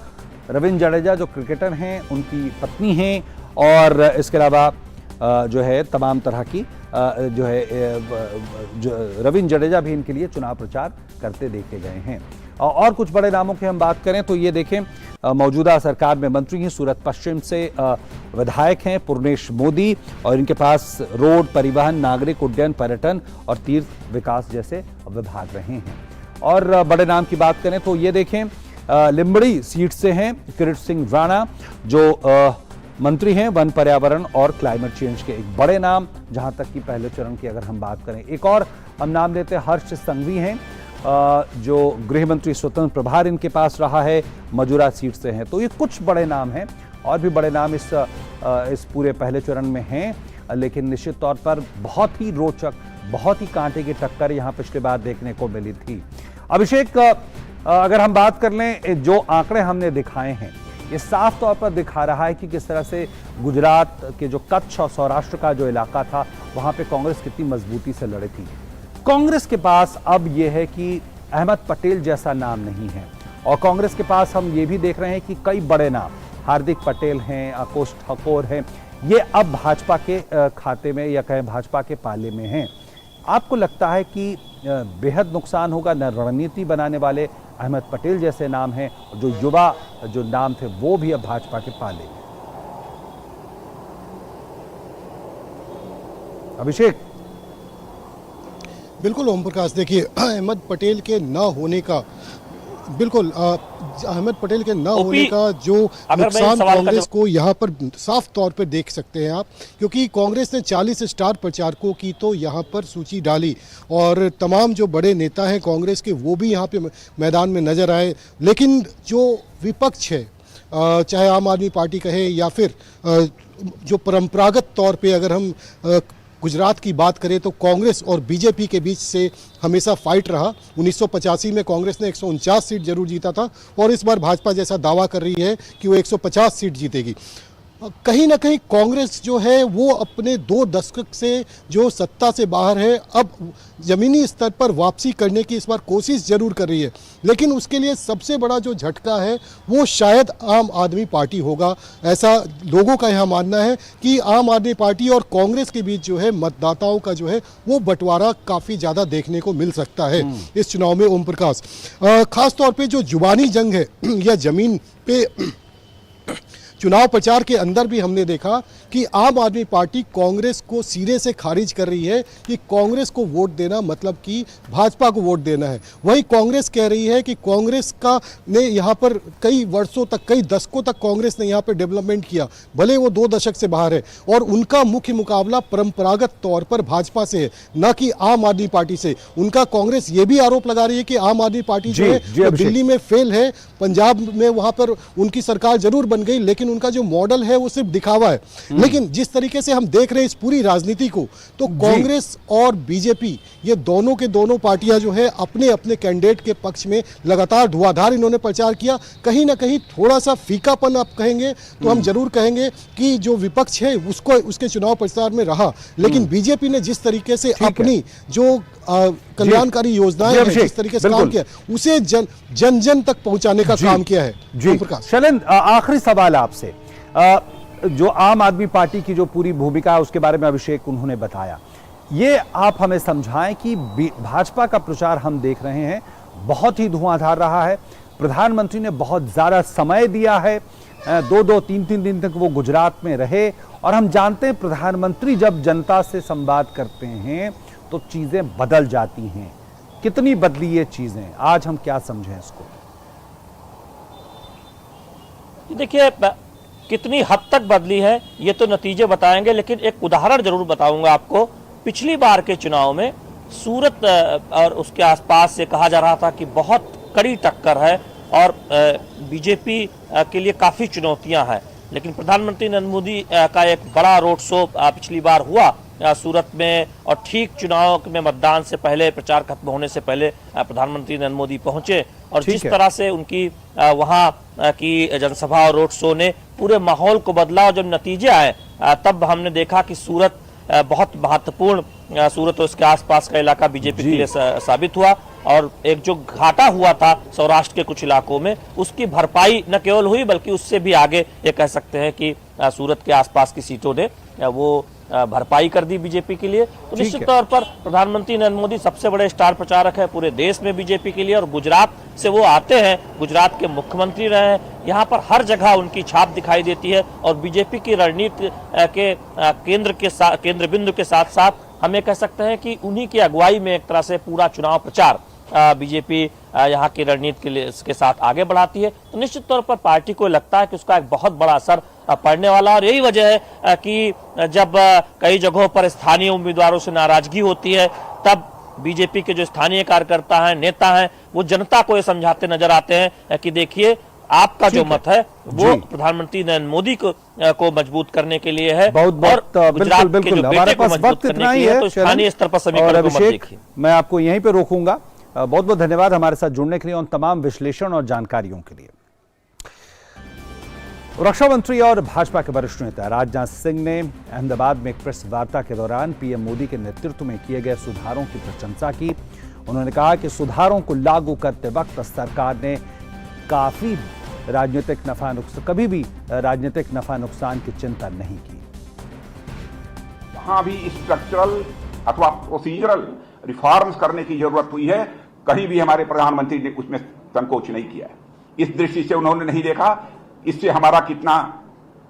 रविंद्र जडेजा जो क्रिकेटर हैं उनकी पत्नी हैं। और इसके अलावा जो है तमाम तरह की जो है रविंद्र जडेजा भी इनके लिए चुनाव प्रचार करते देखे गए हैं। और कुछ बड़े नामों की हम बात करें तो ये देखें, मौजूदा सरकार में मंत्री हैं, सूरत पश्चिम से विधायक हैं पूर्णेश मोदी, और इनके पास रोड, परिवहन, नागरिक उड्डयन, पर्यटन और तीर्थ विकास जैसे विभाग रहे हैं। और बड़े नाम की बात करें तो ये देखें, लिम्बड़ी सीट से हैं किरीट सिंह राणा, जो मंत्री हैं वन, पर्यावरण और क्लाइमेट चेंज के एक बड़े नाम। जहां तक कि पहले चरण की अगर हम बात करें, एक और हम नाम लेते हैं, हर्ष संघवी हैं, जो गृह मंत्री स्वतंत्र प्रभार इनके पास रहा है, मजूरा सीट से हैं। तो ये कुछ बड़े नाम हैं, और भी बड़े नाम इस पूरे पहले चरण में हैं, लेकिन निश्चित तौर पर बहुत ही रोचक, बहुत ही कांटे की टक्कर यहां पिछले बार देखने को मिली थी। अभिषेक, अगर हम बात कर लें, जो आंकड़े हमने दिखाए हैं, ये साफ तौर पर दिखा रहा है कि किस तरह से गुजरात के जो कच्छ और सौराष्ट्र का जो इलाका था, वहां पे कांग्रेस कितनी मजबूती से लड़ी थी। कांग्रेस के पास अब यह है कि अहमद पटेल जैसा नाम नहीं है, और कांग्रेस के पास हम ये भी देख रहे हैं कि कई बड़े नाम, हार्दिक पटेल हैं, आकोश ठाकुर हैं, ये अब भाजपा के खाते में या कहें भाजपा के पाले में हैं। आपको लगता है कि बेहद नुकसान होगा? न रणनीति बनाने वाले अहमद पटेल जैसे नाम हैं, जो युवा जो नाम थे वो भी अब भाजपा के पाले में। अभिषेक। बिल्कुल ओम प्रकाश, देखिए अहमद पटेल के ना होने का, बिल्कुल अहमद पटेल के ना होने का जो नुकसान कांग्रेस को यहाँ पर साफ तौर पर देख सकते हैं आप, क्योंकि कांग्रेस ने 40 स्टार प्रचारकों की तो यहाँ पर सूची डाली, और तमाम जो बड़े नेता हैं कांग्रेस के वो भी यहाँ पे मैदान में नजर आए। लेकिन जो विपक्ष है, चाहे आम आदमी पार्टी कहे या फिर जो परंपरागत तौर पे अगर हम गुजरात की बात करें तो कांग्रेस और बीजेपी के बीच से हमेशा फाइट रहा। 1985 में कांग्रेस ने 149 सीट जरूर जीता था, और इस बार भाजपा जैसा दावा कर रही है कि वो 150 सीट जीतेगी। कहीं ना कहीं कांग्रेस जो है वो अपने 2 दशक से जो सत्ता से बाहर है, अब जमीनी स्तर पर वापसी करने की इस बार कोशिश जरूर कर रही है, लेकिन उसके लिए सबसे बड़ा जो झटका है वो शायद आम आदमी पार्टी होगा। ऐसा लोगों का यहाँ मानना है कि आम आदमी पार्टी और कांग्रेस के बीच जो है मतदाताओं का जो है वो बंटवारा काफ़ी ज़्यादा देखने को मिल सकता है इस चुनाव में। ओम प्रकाश, खास तौर पर जो जुबानी जंग है या जमीन पे चुनाव प्रचार के अंदर भी हमने देखा कि आम आदमी पार्टी कांग्रेस को सिरे से खारिज कर रही है कि कांग्रेस को वोट देना मतलब कि भाजपा को वोट देना है। वहीं कांग्रेस कह रही है कि कांग्रेस का ने यहाँ पर कई वर्षों तक, कई दशकों तक कांग्रेस ने यहाँ पर डेवलपमेंट किया, भले वो 2 दशक से बाहर है, और उनका मुख्य मुकाबला परंपरागत तौर पर भाजपा से है, न कि आम आदमी पार्टी से। उनका कांग्रेस ये भी आरोप लगा रही है कि आम आदमी पार्टी जो है दिल्ली में फेल है, पंजाब में वहां पर उनकी सरकार जरूर बन गई, लेकिन उनका जो मॉडल है वो सिर्फ दिखावा है। लेकिन जिस तरीके से हम देख रहे हैं इस पूरी राजनीति को, तो कांग्रेस और बीजेपी ये दोनों के दोनों पार्टियां जो है अपने अपने कैंडिडेट के पक्ष में लगातार धुआंधार इन्होंने प्रचार किया। कहीं ना कहीं थोड़ा सा फीकापन आप कहेंगे तो हम जरूर कहेंगे कि जो विपक्ष है उसको उसके चुनाव प्रचार में रहा, लेकिन बीजेपी ने जिस तरीके से अपनी जो कल्याणकारी योजनाएं जिस तरीके से काम किया उसे जन जन तक पहुंचाने का काम किया है। जी शैलेंद्र, आखिरी सवाल आपसे, जो आम आदमी पार्टी की जो पूरी भूमिका है उसके बारे में अभिषेक उन्होंने बताया, ये आप हमें समझाएं कि भाजपा का प्रचार हम देख रहे हैं बहुत ही धुआंधार रहा है। प्रधानमंत्री ने बहुत ज्यादा समय दिया है, 2-2, 3-3 दिन तक वो गुजरात में रहे, और हम जानते हैं प्रधानमंत्री जब जनता से संवाद करते हैं तो चीजें बदल जाती हैं। कितनी बदली ये चीजें, आज हम क्या समझें इसको? देखिए कितनी हद तक बदली है ये तो नतीजे बताएंगे, लेकिन एक उदाहरण जरूर बताऊंगा आपको। पिछली बार के चुनाव में सूरत और उसके आसपास से कहा जा रहा था कि बहुत कड़ी टक्कर है और बीजेपी के लिए काफी चुनौतियां हैं, लेकिन प्रधानमंत्री नरेंद्र मोदी का एक बड़ा रोड शो पिछली बार हुआ सूरत में, और ठीक चुनाव में मतदान से पहले, प्रचार खत्म होने से पहले प्रधानमंत्री नरेंद्र मोदी पहुंचे, और जिस तरह से उनकी वहां की जनसभा और रोड शो ने पूरे माहौल को बदला, और जब नतीजे आए तब हमने देखा कि सूरत बहुत महत्वपूर्ण, सूरत और उसके आसपास का इलाका बीजेपी के लिए साबित हुआ, और एक जो घाटा हुआ था सौराष्ट्र के कुछ इलाकों में उसकी भरपाई न केवल हुई बल्कि उससे भी आगे ये कह सकते हैं कि सूरत के आसपास की सीटों ने वो भरपाई कर दी बीजेपी के लिए। तो निश्चित है। तौर पर प्रधानमंत्री नरेंद्र मोदी सबसे बड़े स्टार प्रचारक है पूरे देश में बीजेपी के लिए, और गुजरात से वो आते हैं, गुजरात के मुख्यमंत्री रहे हैं, यहाँ पर हर जगह उनकी छाप दिखाई देती है। और बीजेपी की रणनीति के केंद्र बिंदु के साथ साथ हम ये कह सकते हैं कि उन्हीं की अगुवाई में एक तरह से पूरा चुनाव प्रचार बीजेपी यहाँ की रणनीति के साथ आगे बढ़ाती है। तो निश्चित तौर पर पार्टी को लगता है कि उसका एक बहुत बड़ा असर पड़ने वाला, और यही वजह है कि जब कई जगहों पर स्थानीय उम्मीदवारों से नाराजगी होती है, तब बीजेपी के जो स्थानीय कार्यकर्ता हैं, नेता हैं, वो जनता को ये समझाते नजर आते हैं कि देखिए आपका जो मत है वो प्रधानमंत्री नरेंद्र मोदी को मजबूत करने के लिए है। बहुत गुजरात के जो हमारे बेटे को पास मजबूत वक्त करने इतना के ही लिए है। तो स्थानीय स्तर पर और समीकरण को मत अभिषेक, देखिए। मैं आपको यहीं पे रोकूंगा। बहुत बहुत धन्यवाद हमारे साथ जुड़ने के लिए और तमाम विश्लेषण और जानकारियों के लिए। रक्षा मंत्री और भाजपा के वरिष्ठ नेता राजनाथ सिंह ने अहमदाबाद में एक प्रेस वार्ता के दौरान पीएम मोदी के नेतृत्व में किए गए सुधारों की प्रशंसा की। उन्होंने कहा कि सुधारों को लागू करते वक्त सरकार ने कभी भी राजनीतिक नफा नुकसान की चिंता नहीं की। वहां भी स्ट्रक्चरल अथवा प्रोसीजरल रिफॉर्म्स करने की जरूरत हुई है, कहीं भी हमारे प्रधानमंत्री ने उसमें संकोच नहीं किया है। इस दृष्टि से उन्होंने नहीं देखा इससे हमारा कितना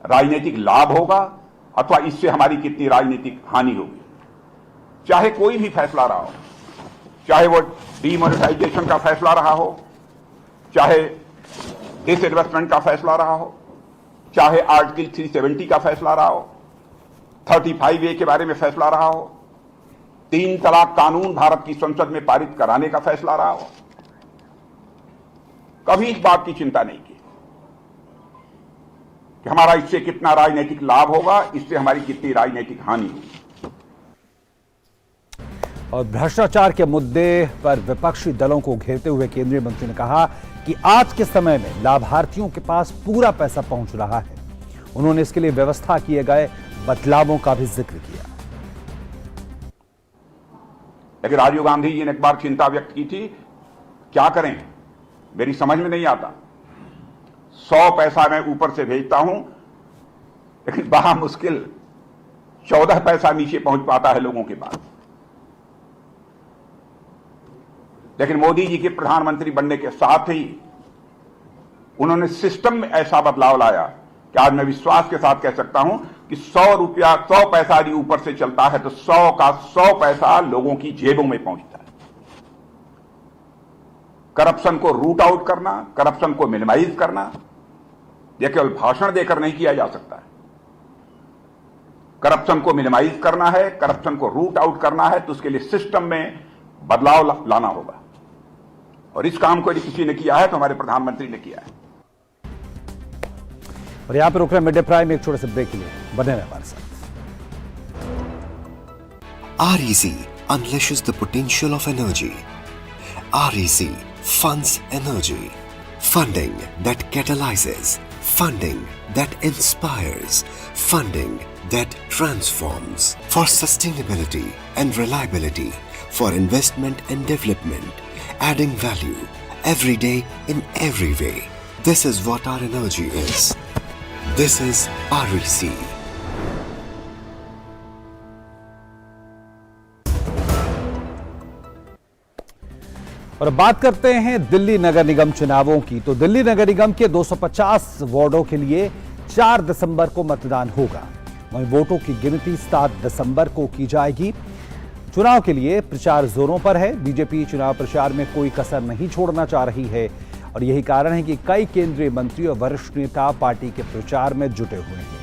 राजनीतिक लाभ होगा अथवा इससे हमारी कितनी राजनीतिक हानि होगी। चाहे कोई भी फैसला रहा हो, चाहे वो डीमोनेटाइजेशन का फैसला रहा हो, चाहे डिसइन्वेस्टमेंट का फैसला रहा हो, चाहे आर्टिकल 370 का फैसला रहा हो, 35A के बारे में फैसला रहा हो, 3 तलाक कानून भारत की संसद में पारित कराने का फैसला रहा हो, कभी इस बात की चिंता नहीं की कि हमारा इससे कितना राजनीतिक लाभ होगा, इससे हमारी कितनी राजनीतिक हानि होगी। और भ्रष्टाचार के मुद्दे पर विपक्षी दलों को घेरते हुए केंद्रीय मंत्री ने कहा कि आज के समय में लाभार्थियों के पास पूरा पैसा पहुंच रहा है। उन्होंने इसके लिए व्यवस्था किए गए बदलावों का भी जिक्र किया। लेकिन राजीव गांधी जी ने एक बार चिंता व्यक्त की थी, क्या करें मेरी समझ में नहीं आता, 100 पैसा मैं ऊपर से भेजता हूं लेकिन बड़ा मुश्किल 14 पैसा नीचे पहुंच पाता है लोगों के पास। लेकिन मोदी जी के प्रधानमंत्री बनने के साथ ही उन्होंने सिस्टम में ऐसा बदलाव लाया कि आज मैं विश्वास के साथ कह सकता हूं कि 100 पैसा यदि ऊपर से चलता है तो 100 का 100 पैसा लोगों की जेबों में पहुंचता है। करप्शन को रूट आउट करना, करप्शन को मिनिमाइज करना, यह केवल भाषण देकर नहीं किया जा सकता है। करप्शन को मिनिमाइज करना है, करप्शन को रूट आउट करना है, तो उसके लिए सिस्टम में बदलाव लाना होगा। और इस काम को यदि किसी ने किया है तो हमारे प्रधानमंत्री ने किया है। और यहां पर रुक रहे मिड डे प्राइम में एक छोटे से ब्रेक के लिए, बने रहे हमारे साथ। REC unleashes the potential of energy. REC funds energy. Funding that catalyzes. Funding that inspires. Funding that transforms. For sustainability and reliability. For investment and development. Adding value every day in every way. This is what our energy is. This is REC. और अब बात करते हैं दिल्ली नगर निगम चुनावों की। तो दिल्ली नगर निगम के 250 वार्डों के लिए 4 दिसंबर को मतदान होगा। वहीं वोटों की गिनती 7 दिसंबर को की जाएगी। चुनाव के लिए प्रचार जोरों पर है। बीजेपी चुनाव प्रचार में कोई कसर नहीं छोड़ना चाह रही है और यही कारण है कि कई केंद्रीय मंत्री और वरिष्ठ नेता पार्टी के प्रचार में जुटे हुए हैं।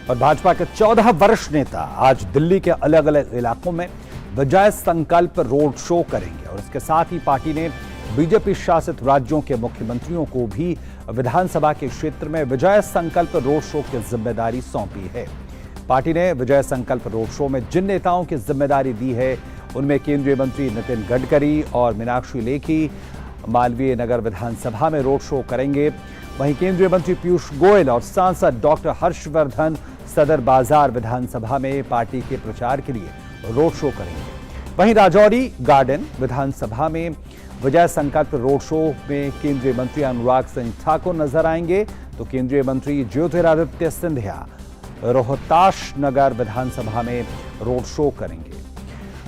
और भाजपा के 14 वरिष्ठ नेता आज दिल्ली के अलग अलग इलाकों में विजय संकल्प रोड शो करेंगे और इसके साथ ही पार्टी ने बीजेपी शासित राज्यों के मुख्यमंत्रियों को भी विधानसभा के क्षेत्र में विजय संकल्प रोड शो की जिम्मेदारी सौंपी है। पार्टी ने विजय संकल्प रोड शो में जिन नेताओं की जिम्मेदारी दी है उनमें केंद्रीय मंत्री नितिन गडकरी और मीनाक्षी लेखी मालवीय नगर विधानसभा में रोड शो करेंगे। वहीं केंद्रीय मंत्री पीयूष गोयल और सांसद डॉक्टर हर्षवर्धन सदर बाजार विधानसभा में पार्टी के प्रचार के लिए रोड शो करेंगे। वहीं राजौरी गार्डन विधानसभा में विजय संकल्प रोड शो में केंद्रीय मंत्री अनुराग सिंह ठाकुर नजर आएंगे, तो केंद्रीय मंत्री ज्योतिरादित्य सिंधिया रोहताश नगर विधानसभा में रोड शो करेंगे।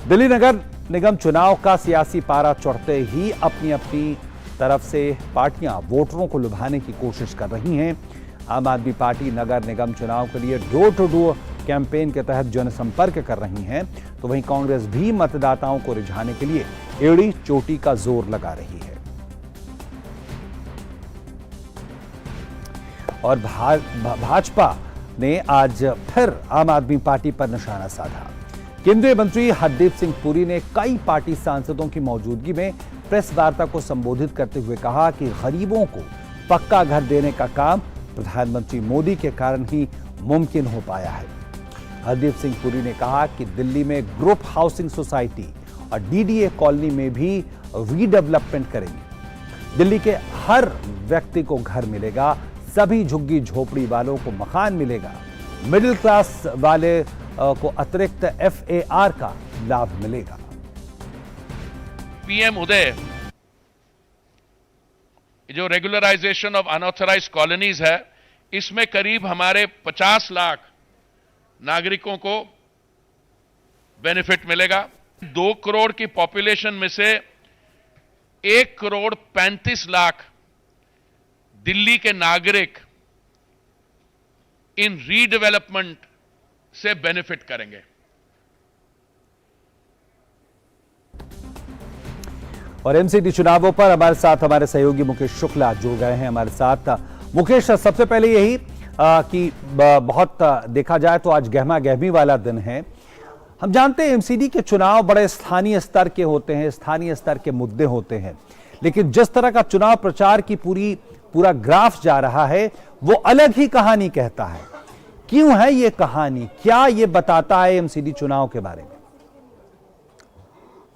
दिल्ली नगर निगम चुनाव का सियासी पारा चढ़ते ही अपनी अपनी तरफ से पार्टियां वोटरों को लुभाने की कोशिश कर रही हैं। आम आदमी पार्टी नगर निगम चुनाव के लिए डोर टू डोर कैंपेन के तहत जनसंपर्क कर रही हैं, तो वहीं कांग्रेस भी मतदाताओं को रिझाने के लिए एड़ी चोटी का जोर लगा रही है। और भाजपा ने आज फिर आम आदमी पार्टी पर निशाना साधा। केंद्रीय मंत्री हरदीप सिंह पुरी ने कई पार्टी सांसदों की मौजूदगी में प्रेस वार्ता को संबोधित करते हुए कहा कि गरीबों को पक्का घर देने का काम प्रधानमंत्री मोदी के कारण ही मुमकिन हो पाया है। हरदीप सिंह पुरी ने कहा कि दिल्ली में ग्रुप हाउसिंग सोसाइटी और डीडीए कॉलोनी में भी रीडेवलपमेंट करेंगे। दिल्ली के हर व्यक्ति को घर मिलेगा, सभी झुग्गी झोपड़ी वालों को मकान मिलेगा, मिडिल क्लास वाले को अतिरिक्त FAR का लाभ मिलेगा। पीएम उदय जो रेगुलराइजेशन ऑफ अनऑथराइज्ड कॉलोनीज है, इसमें करीब हमारे 50 लाख नागरिकों को बेनिफिट मिलेगा। 2 करोड़ की पॉपुलेशन में से 1 करोड़ 35 लाख दिल्ली के नागरिक इन रीडेवलपमेंट से बेनिफिट करेंगे। और एमसीडी चुनावों पर हमारे साथ हमारे सहयोगी मुकेश शुक्ला जुड़ गए हैं हमारे साथ। मुकेश, सबसे पहले यही कि बहुत देखा जाए तो आज गहमा गहमी वाला दिन है। हम जानते हैं एमसीडी के चुनाव बड़े स्थानीय स्तर के होते हैं, स्थानीय स्तर के मुद्दे होते हैं, लेकिन जिस तरह का चुनाव प्रचार की पूरा ग्राफ जा रहा है वो अलग ही कहानी कहता है। क्यों है ये कहानी, क्या ये बताता है एमसीडी चुनाव के बारे में?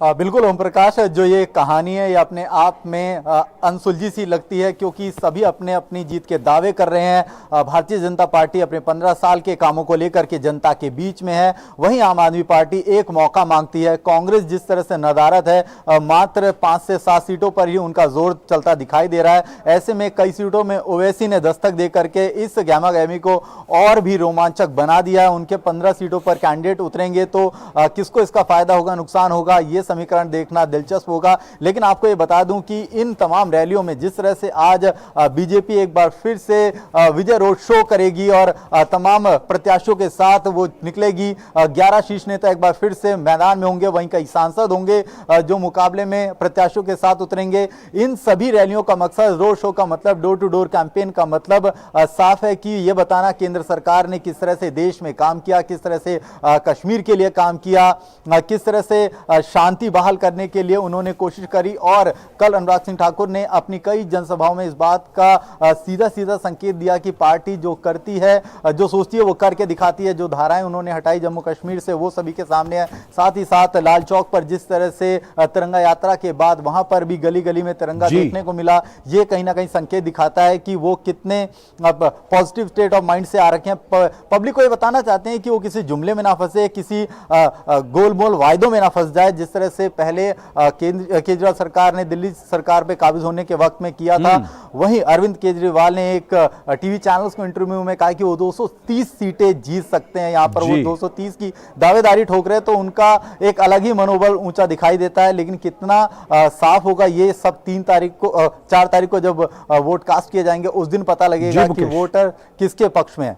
बिल्कुल ओम प्रकाश, जो ये कहानी है ये अपने आप में अनसुलझी सी लगती है, क्योंकि सभी अपने अपनी जीत के दावे कर रहे हैं। भारतीय जनता पार्टी अपने 15 साल के कामों को लेकर के जनता के बीच में है, वहीं आम आदमी पार्टी एक मौका मांगती है। कांग्रेस जिस तरह से नदारद है, मात्र 5 से 7 सीटों पर ही उनका जोर चलता दिखाई दे रहा है। ऐसे में कई सीटों में ओवैसी ने दस्तक दे करके इस गहमा गहमी को और भी रोमांचक बना दिया है। उनके 15 सीटों पर कैंडिडेट उतरेंगे तो किसको इसका फायदा होगा, नुकसान होगा, ये समीकरण देखना दिलचस्प होगा। लेकिन आपको ये बता दूं कि इन तमाम रैलियों में जिस तरह से आज बीजेपी एक बार फिर से विजय रोड शो करेगी और तमाम प्रत्याशियों के साथ वो निकलेगी, 11 शीर्ष नेता एक बार फिर से मैदान में होंगे, वहीं कई सांसद होंगे जो मुकाबले में प्रत्याशियों के साथ उतरेंगे। इन सभी रैलियों का मकसद, रोड शो का मतलब, डोर टू डोर कैंपेन का मतलब साफ है कि यह बताना केंद्र सरकार ने किस तरह से देश में काम किया, किस तरह से कश्मीर के लिए काम किया, किस तरह से शांति बहाल करने के लिए उन्होंने कोशिश करी। और कल अनुराग सिंह ठाकुर ने अपनी कई जनसभाओं में इस बात का सीधा सीधा संकेत दिया कि पार्टी जो करती है, जो सोचती है वो करके दिखाती है। जो धाराएं उन्होंने हटाई जम्मू कश्मीर से वो सभी के सामने है। साथ ही साथ लाल चौक पर जिस तरह से तिरंगा यात्रा के बाद वहां पर भी गली गली में तिरंगा देखने को मिला, ये कहीं ना कहीं संकेत दिखाता है कि वो कितने पॉजिटिव स्टेट ऑफ माइंड से आ रखे हैं। पब्लिक को ये बताना चाहते हैं कि वो किसी जुमले में ना फंसे, किसी गोलमोल वायदों में ना फंस जाए, जिस तरह से पहले केजरीवाल सरकार ने दिल्ली सरकार पे काबिज होने के वक्त में किया था। वहीं अरविंद केजरीवाल ने एक टीवी चैनल्स को इंटरव्यू में कहा कि वो 230 सीटें जीत सकते हैं, यहाँ पर वो 230 की दावेदारी ठोक रहे हैं, तो उनका एक अलग ही मनोबल ऊंचा दिखाई देता है। लेकिन कितना साफ होगा ये सब 4 तारीख को जब वोट कास्ट किए जाएंगे उस दिन पता लगेगा कि वोटर किसके पक्ष में है।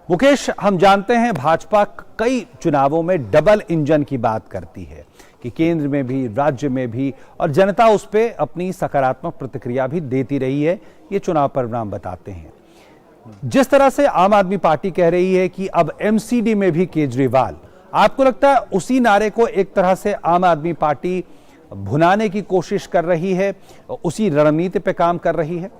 मुकेश, हम जानते हैं भाजपा कई चुनावों में डबल इंजन की बात करती है कि केंद्र में भी, राज्य में भी, और जनता उस पर अपनी सकारात्मक प्रतिक्रिया भी देती रही है, ये चुनाव परिणाम बताते हैं। जिस तरह से आम आदमी पार्टी कह रही है कि अब एमसीडी में भी केजरीवाल, आपको लगता है उसी नारे को एक तरह से आम आदमी पार्टी भुनाने की कोशिश कर रही है, उसी रणनीति पे काम कर रही है?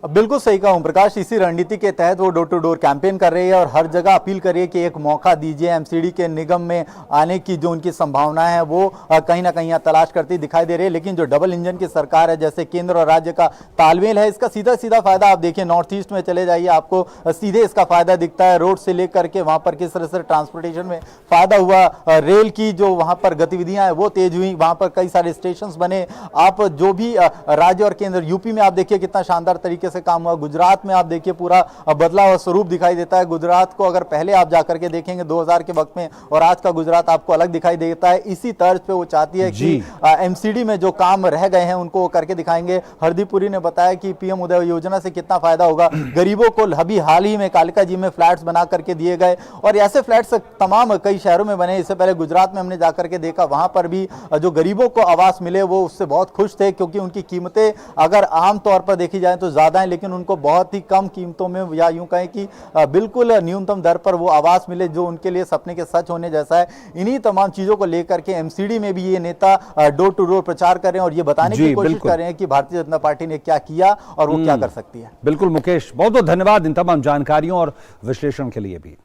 बिल्कुल सही कहा ओम प्रकाश, इसी रणनीति के तहत वो डोर टू डोर कैंपेन कर रही है और हर जगह अपील कर रही है कि एक मौका दीजिए। एमसीडी के निगम में आने की जो उनकी संभावनाएं हैं वो कहीं ना कहीं तलाश करती दिखाई दे रही है। लेकिन जो डबल इंजन की सरकार है, जैसे केंद्र और राज्य का तालमेल है, इसका सीधा सीधा फायदा आप देखिए नॉर्थ ईस्ट में चले जाइए, आपको सीधे इसका फायदा दिखता है। रोड से लेकर के वहां पर किस तरह से ट्रांसपोर्टेशन में फायदा हुआ, रेल की जो वहां पर गतिविधियां हैं वो तेज हुई, वहां पर कई सारे स्टेशन बने। आप जो भी राज्य और केंद्र, यूपी में आप देखिए कितना शानदार तरीके से काम हुआ, गुजरात में आप देखिए पूरा बदला हुआ स्वरूप दिखाई देता है। गुजरात को अगर पहले आप जाकर के देखेंगे 2000 के वक्त में और आज का गुजरात आपको अलग दिखाई देता है। इसी तर्ज पे वो चाहती है कि एमसीडी में जो काम रह गए हैं उनको वो करके दिखाएंगे। हरदीप पुरी ने बताया कि पीएम उदय योजना से कितना फायदा होगा, गरीबों को अभी हाल ही में कालिका जी में फ्लैट्स बना करके दिए गए और ऐसे फ्लैट्स तमाम कई शहरों में बने। इससे पहले गुजरात में हमने जाकर के देखा, वहां पर भी जो गरीबों को आवास मिले वो उससे बहुत खुश थे, क्योंकि उनकी कीमतें अगर आम तौर पर देखी जाए तो ज्यादा है, लेकिन उनको बहुत ही कम कीमतों में या यूं कहें कि बिल्कुल न्यूनतम दर पर वो आवास मिले जो उनके लिए सपने के सच होने जैसा है। इन्हीं तमाम चीजों को लेकर के एमसीडी में भी ये नेता डोर टू डोर प्रचार कर रहे हैं और ये बताने की कोशिश कर रहे हैं कि भारतीय जनता पार्टी ने क्या किया और वो क्या कर सकती है। बिल्कुल मुकेश, बहुत बहुत धन्यवाद इन तमाम जानकारियों और विश्लेषण के लिए भी।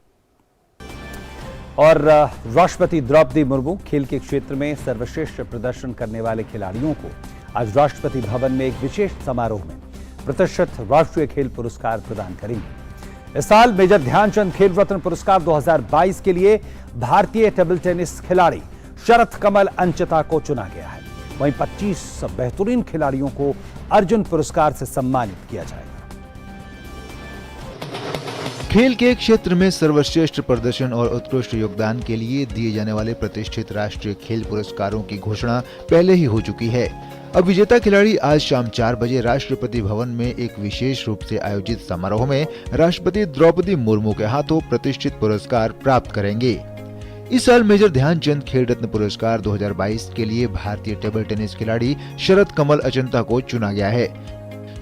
और राष्ट्रपति द्रौपदी मुर्मू खेल के क्षेत्र में सर्वश्रेष्ठ प्रदर्शन करने वाले खिलाड़ियों को आज राष्ट्रपति भवन में एक विशेष समारोह में प्रतिष्ठित राष्ट्रीय खेल पुरस्कार प्रदान करेंगे। इस साल मेजर ध्यानचंद खेल रत्न पुरस्कार 2022 के लिए भारतीय टेबल टेनिस खिलाड़ी शरथ कमल अंचिता को चुना गया है। वहीं 25 बेहतरीन खिलाड़ियों को अर्जुन पुरस्कार से सम्मानित किया जाएगा। खेल के क्षेत्र में सर्वश्रेष्ठ प्रदर्शन और उत्कृष्ट योगदान के लिए दिए जाने वाले प्रतिष्ठित राष्ट्रीय खेल पुरस्कारों की घोषणा पहले ही हो चुकी है। अब विजेता खिलाड़ी आज शाम 4 बजे राष्ट्रपति भवन में एक विशेष रूप से आयोजित समारोह में राष्ट्रपति द्रौपदी मुर्मू के हाथों प्रतिष्ठित पुरस्कार प्राप्त करेंगे। इस साल मेजर ध्यानचंद खेल रत्न पुरस्कार 2022 के लिए भारतीय टेबल टेनिस खिलाड़ी शरथ कमल अंचिता को चुना गया है।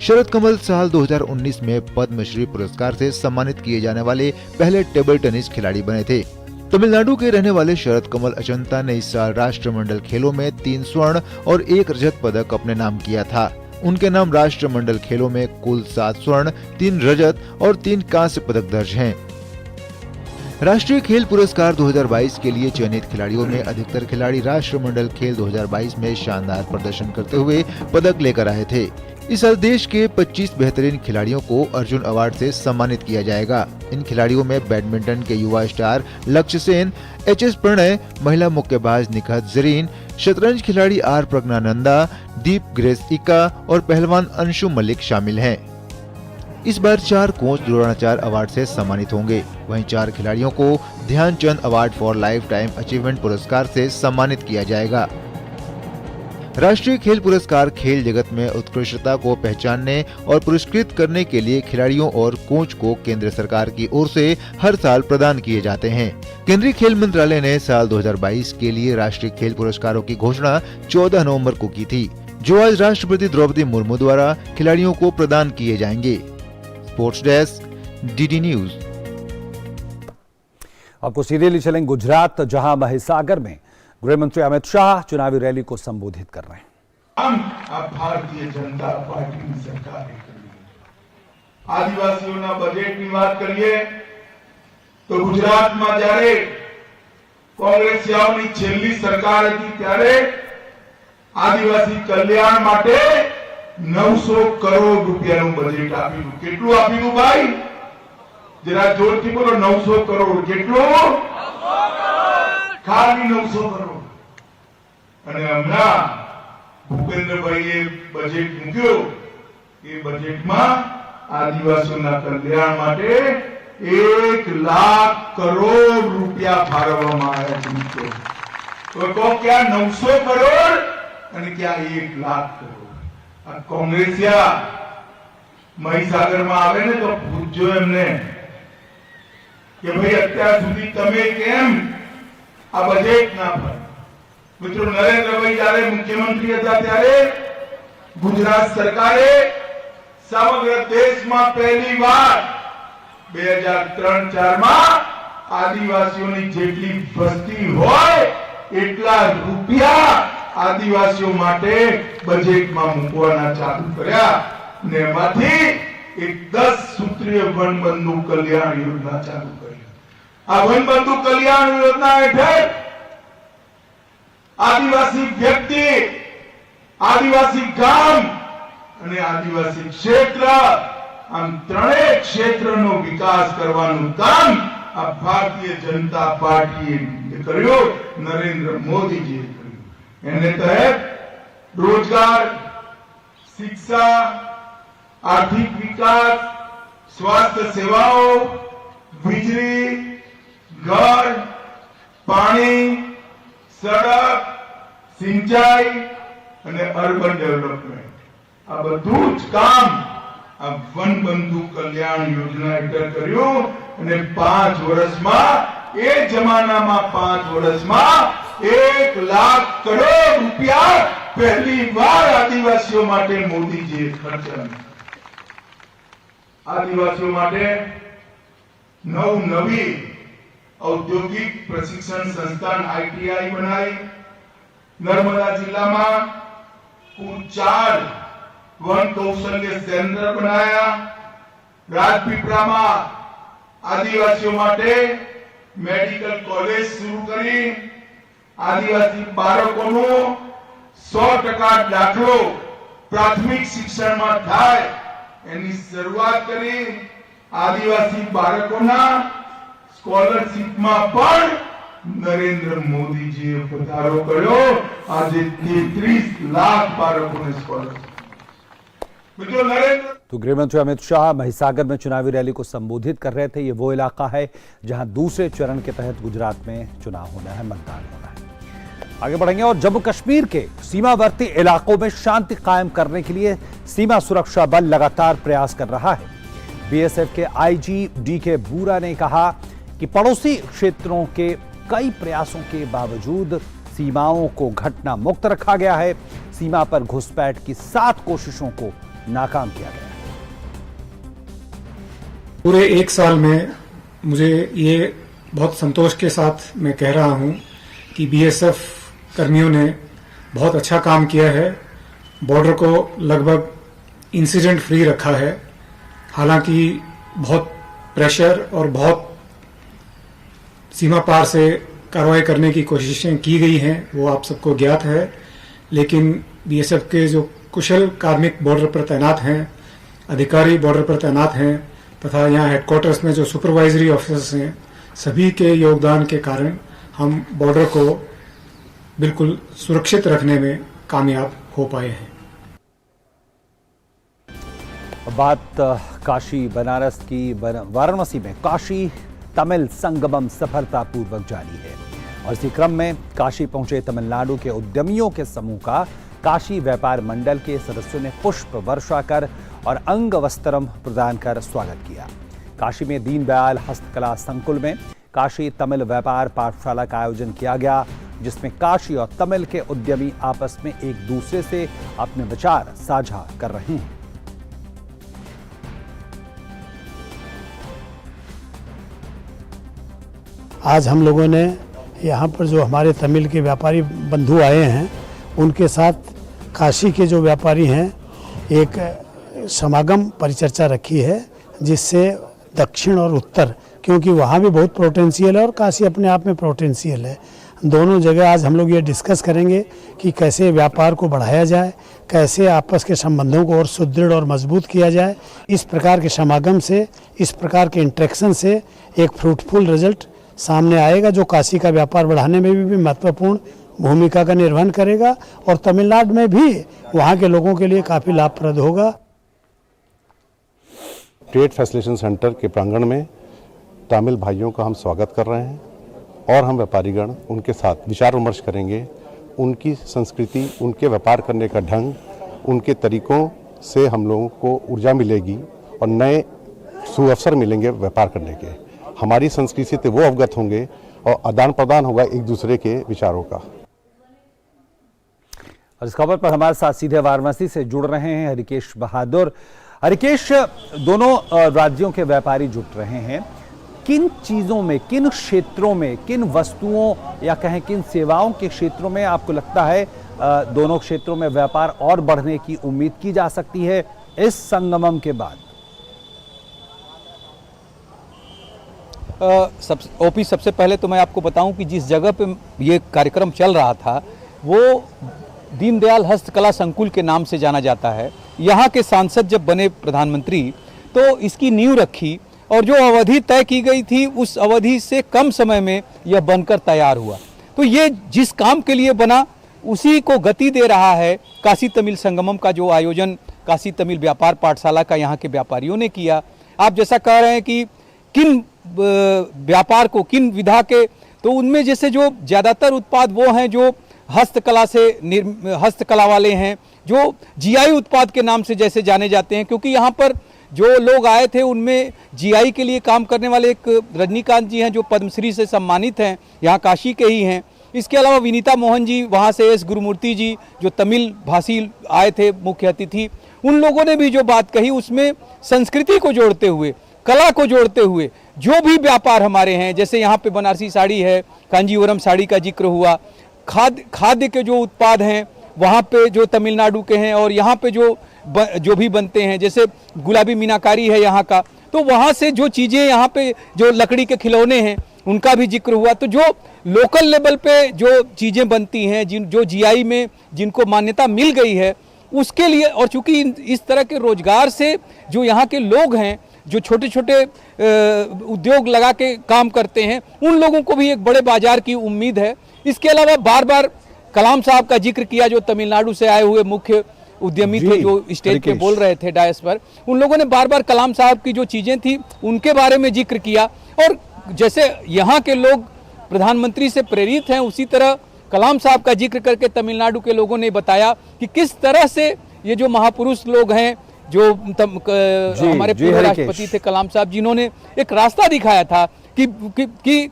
शरथ कमल साल 2019 में पद्मश्री पुरस्कार से सम्मानित किए जाने वाले पहले टेबल टेनिस खिलाड़ी बने थे। तमिलनाडु के रहने वाले शरथ कमल अंचिता ने इस साल राष्ट्रमंडल खेलों में 3 स्वर्ण और 1 रजत पदक अपने नाम किया था। उनके नाम राष्ट्रमंडल खेलों में कुल 7 स्वर्ण, 3 रजत और 3 कांस्य पदक दर्ज हैं। राष्ट्रीय खेल पुरस्कार 2022 के लिए चयनित खिलाड़ियों में अधिकतर खिलाड़ी राष्ट्रमंडल खेल 2022 में शानदार प्रदर्शन करते हुए पदक लेकर आए थे। इस साल देश के 25 बेहतरीन खिलाड़ियों को अर्जुन अवार्ड से सम्मानित किया जाएगा। इन खिलाड़ियों में बैडमिंटन के युवा स्टार लक्ष्य सेन, एचएस प्रणय, महिला मुक्केबाज निखत जरीन, शतरंज खिलाड़ी आर प्रज्ञानंदा, दीप ग्रेस इक्का और पहलवान अंशु मलिक शामिल हैं। इस बार 4 कोच द्रोणाचार्य अवार्ड से सम्मानित होंगे। वहीं 4 खिलाड़ियों को Dhyan Chand award for lifetime achievement पुरस्कार से सम्मानित किया जाएगा। राष्ट्रीय खेल पुरस्कार खेल जगत में उत्कृष्टता को पहचानने और पुरस्कृत करने के लिए खिलाड़ियों और कोच को केंद्र सरकार की ओर से हर साल प्रदान किए जाते हैं। केंद्रीय खेल मंत्रालय ने साल 2022 के लिए राष्ट्रीय खेल पुरस्कारों की घोषणा 14 नवंबर को की थी, जो आज राष्ट्रपति द्रौपदी मुर्मू द्वारा खिलाड़ियों को प्रदान किए जाएंगे। Sports desk, DD news. आपको सीधे ले चलेंगे गुजरात, जहां महिसागर में गृह मंत्री अमित शाह चुनावी रैली को संबोधित कर रहे हैं। हम भारतीय जनता पार्टी की सरकार आदिवासीओं बजेट की बात करिए तो गुजरात में जયારે કોંગ્રેસિયાઓની છેલ્લી સરકાર હતી ત્યારે આદિવાસી કલ્યાણ માટે 900 કરોડ રૂપિયાનું બજેટ આપ્યું. કેટલું આપ્યું ભાઈ? જરા જોરથી બોલો. 900 કરોડ. કેટલું? ખાલી 900 કરોડ. અને હમણાં ભૂપેન્દ્રભાઈએ બજેટ મૂક્યો. એ બજેટમાં આદિવાસીઓના કલ્યાણ માટે 1 લાખ કરોડ રૂપિયા ફાળવવામાં આવ્યા છે. તો કહો क्या 900 કરોડ અને क्या 1 લાખ કરોડ? આ કોંગ્રેસિયા મહીસાગરમાં આવે ને તો પૂછજો એમને કે ભાઈ અત્યાર સુધી તમે કેમ આ બજેટ ના ભર્યું? મિત્રો, નરેન્દ્રભાઈ જ્યારે મુખ્યમંત્રી હતા ત્યારે ગુજરાત સરકારે સમગ્ર દેશમાં પહેલીવાર 2003-4 માં આદિવાસીઓની જેટલી વસ્તી હોય એટલા રૂપિયા આદિવાસીઓ માટે બજેટમાં મૂકવાના ચાલુ કર્યા. ને એમાંથી एक 10 सूत्रीय वन बंधु कल्याण योजना चालू करी। आ वन बंधु कल्याण योजना हेठळ आदिवासी व्यक्ति, आदिवासी गाम અને આદિવાસી ક્ષેત્ર આમ ત્રણેય ક્ષેત્રનો વિકાસ કરવાનું કામ આ ભારતીય જનતા પાર્ટીએ કર્યું, નરેન્દ્ર મોદીજીએ કર્યું। એને તહેત રોજગાર, શિક્ષા, આર્થિક વિકાસ, સ્વાસ્થ્ય સેવાઓ, વીજળી, ઘર, પાણી, સડક, સિંચાઈ અને અર્બન ડેવલપમેન્ટ આ બધું જ કામ આ વન બંધુ કલ્યાણ યોજના હેઠળ કર્યું। અને 5 વર્ષમાં એ જમાનામાં 5 વર્ષમાં 1 લાખ કરોડ રૂપિયા પહેલી વાર આદિવાસીઓ માટે મોદીજીએ ખર્ચ્યા। આદિવાસીઓ માટે નવી ઔદ્યોગિક પ્રશિક્ષણ સંસ્થાન ITI બનાવી। નર્મદા जिला कुल 4 वन कौशल्य केंद्र बनाया। राजपीपला में आदिवासियों माटे मेडिकल कॉलेज शुरू करी। आदिवासी बाळकोनो 100% दाखलो प्राथमिक शिक्षण में थाय एनी शुरुआत करी। आदिवासी बाळकोना स्कॉलरशिप में पण नरेंद्र मोदी जी पधारो कर्यो। आज 33 लाख बाळकोने स्कॉलरशिप। तो गृहमंत्री अमित शाह महिसागर में चुनावी रैली को संबोधित कर रहे थे। ये वो इलाका है जहां दूसरे चरण के तहत गुजरात में चुनाव होना है, मतदान होना है। आगे बढ़ेंगे और जम्मू कश्मीर के सीमावर्ती इलाकों में शांति कायम करने के लिए सीमा सुरक्षा बल लगातार प्रयास कर रहा है। बीएसएफ के IG DK बूरा ने कहा कि पड़ोसी क्षेत्रों के कई प्रयासों के बावजूद सीमाओं को घटना मुक्त रखा गया है। सीमा पर घुसपैठ की 7 कोशिशों को नाकाम किया गया। पूरे 1 साल में मुझे ये बहुत संतोष के साथ मैं कह रहा हूं कि बीएसएफ कर्मियों ने बहुत अच्छा काम किया है। बॉर्डर को लगभग इंसिडेंट फ्री रखा है। हालांकि बहुत प्रेशर और बहुत सीमा पार से कार्रवाई करने की कोशिशें की गई हैं, वो आप सबको ज्ञात है। लेकिन बीएसएफ के जो कुशल कार्मिक बॉर्डर पर तैनात हैं, अधिकारी बॉर्डर पर तैनात हैं तथा यहाँ हेडक्वार्टर्स में जो सुपरवाइजरी ऑफिसर्स हैं, सभी के योगदान के कारण हम बॉर्डर को बिल्कुल सुरक्षित रखने में कामयाब हो पाए हैं। बात काशी बनारस की। वाराणसी में काशी तमिल संगमम सफलतापूर्वक जारी है और इसी क्रम में काशी पहुंचे तमिलनाडु के उद्यमियों के समूह का काशी व्यापार मंडल के सदस्यों ने पुष्प वर्षा कर और अंग वस्त्रम प्रदान कर स्वागत किया। काशी में दीनदयाल हस्तकला संकुल में काशी तमिल व्यापार पाठशाला का आयोजन किया गया, जिसमें काशी और तमिल के उद्यमी आपस में एक दूसरे से अपने विचार साझा कर रहे हैं। आज हम लोगों ने यहाँ पर जो हमारे तमिल के व्यापारी बंधु आए हैं, उनके साथ काशी के जो व्यापारी हैं एक समागम परिचर्चा रखी है, जिससे दक्षिण और उत्तर, क्योंकि वहाँ भी बहुत पोटेंशियल है और काशी अपने आप में पोटेंशियल है, दोनों जगह आज हम लोग ये डिस्कस करेंगे कि कैसे व्यापार को बढ़ाया जाए, कैसे आपस के संबंधों को और सुदृढ़ और मजबूत किया जाए। इस प्रकार के समागम से, इस प्रकार के इंटरेक्शन से एक फ्रूटफुल रिजल्ट सामने आएगा, जो काशी का व्यापार बढ़ाने में भी महत्वपूर्ण भूमिका का निर्वहन करेगा और तमिलनाडु में भी वहाँ के लोगों के लिए काफ़ी लाभप्रद होगा। ट्रेड फैसिलिटेशन सेंटर के प्रांगण में तमिल भाइयों का हम स्वागत कर रहे हैं और हम व्यापारीगण उनके साथ विचार विमर्श करेंगे। उनकी संस्कृति, उनके व्यापार करने का ढंग, उनके तरीकों से हम लोगों को ऊर्जा मिलेगी और नए सुअवसर मिलेंगे व्यापार करने के। हमारी संस्कृति से वो अवगत होंगे और आदान प्रदान होगा एक दूसरे के विचारों का। और इस खबर पर हमारे साथ सीधे वाराणसी से जुड़ रहे हैं हरिकेश बहादुर। हरिकेश, दोनों राज्यों के व्यापारी जुट रहे हैं, किन चीजों में, किन क्षेत्रों में, किन वस्तुओं या कहें किन सेवाओं के क्षेत्रों में आपको लगता है दोनों क्षेत्रों में व्यापार और बढ़ने की उम्मीद की जा सकती है इस संगमम के बाद? ओपी, सबसे पहले तो मैं आपको बताऊं कि जिस जगह पे ये कार्यक्रम चल रहा था वो दीनदयाल हस्तकला संकुल के नाम से जाना जाता है। यहाँ के सांसद जब बने प्रधानमंत्री तो इसकी नींव रखी और जो अवधि तय की गई थी उस अवधि से कम समय में यह बनकर तैयार हुआ। तो ये जिस काम के लिए बना उसी को गति दे रहा है। काशी तमिल संगमम का जो आयोजन काशी तमिल व्यापार पाठशाला का यहाँ के व्यापारियों ने किया, आप जैसा कह रहे हैं कि किन व्यापार को, किन विधा के, तो उनमें जैसे जो ज़्यादातर उत्पाद वो हैं जो हस्तकला से हस्तकला वाले हैं, जो जीआई उत्पाद के नाम से जैसे जाने जाते हैं। क्योंकि यहाँ पर जो लोग आए थे उनमें जीआई के लिए काम करने वाले एक रजनीकांत जी हैं जो पद्मश्री से सम्मानित हैं, यहाँ काशी के ही हैं। इसके अलावा विनीता मोहन जी, वहाँ से एस गुरुमूर्ति जी जो तमिल भाषी आए थे मुख्य अतिथि, उन लोगों ने भी जो बात कही उसमें संस्कृति को जोड़ते हुए, कला को जोड़ते हुए जो भी व्यापार हमारे हैं, जैसे यहाँ पे बनारसी साड़ी है, कांजीवरम साड़ी का जिक्र हुआ, खाद्य के जो उत्पाद हैं वहाँ पे जो तमिलनाडु के हैं और यहाँ पे जो भी बनते हैं, जैसे गुलाबी मीनाकारी है यहाँ का, तो वहाँ से जो चीज़ें यहाँ पे जो लकड़ी के खिलौने हैं उनका भी जिक्र हुआ। तो जो लोकल लेवल पे जो चीज़ें बनती हैं, जो जीआई में जिनको मान्यता मिल गई है उसके लिए, और चूंकि इस तरह के रोजगार से जो यहाँ के लोग हैं जो छोटे छोटे उद्योग लगा के काम करते हैं उन लोगों को भी एक बड़े बाजार की उम्मीद है। इसके अलावा बार बार कलाम साहब का जिक्र किया जो तमिलनाडु से आए हुए मुख्य उद्यमी थे जो स्टेज पे बोल रहे थे डायस पर, उन लोगों ने बार बार कलाम साहब की जो चीज़ें थी उनके बारे में जिक्र किया। और जैसे यहाँ के लोग प्रधानमंत्री से प्रेरित हैं उसी तरह कलाम साहब का जिक्र करके तमिलनाडु के लोगों ने बताया कि किस तरह से ये जो महापुरुष लोग हैं जो हमारे पूर्व राष्ट्रपति थे कलाम साहब, जिन्होंने एक रास्ता दिखाया था कि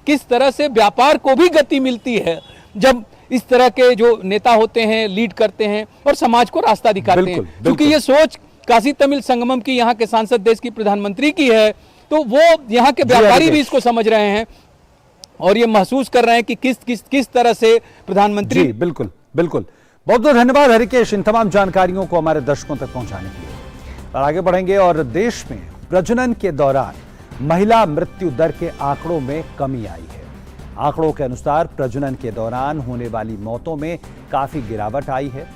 किस तरह से व्यापार को भी गति मिलती है जब इस तरह के जो नेता होते हैं लीड करते हैं और समाज को रास्ता दिखाते हैं। क्योंकि ये सोच काशी तमिल संगमम की यहाँ के सांसद देश की प्रधानमंत्री की है, तो वो यहाँ के व्यापारी भी इसको समझ रहे हैं और ये महसूस कर रहे हैं कि किस तरह से प्रधानमंत्री। बिल्कुल बिल्कुल, बहुत बहुत धन्यवाद हरिकेश इन तमाम जानकारियों को हमारे दर्शकों तक पहुंचाने के लिए। और आगे बढ़ेंगे और देश में प्रजनन के दौरान महिला मृत्यु दर के आंकड़ों में कमी आई है। आंकड़ों के अनुसार प्रजनन के दौरान होने वाली मौतों में काफी गिरावट आई है।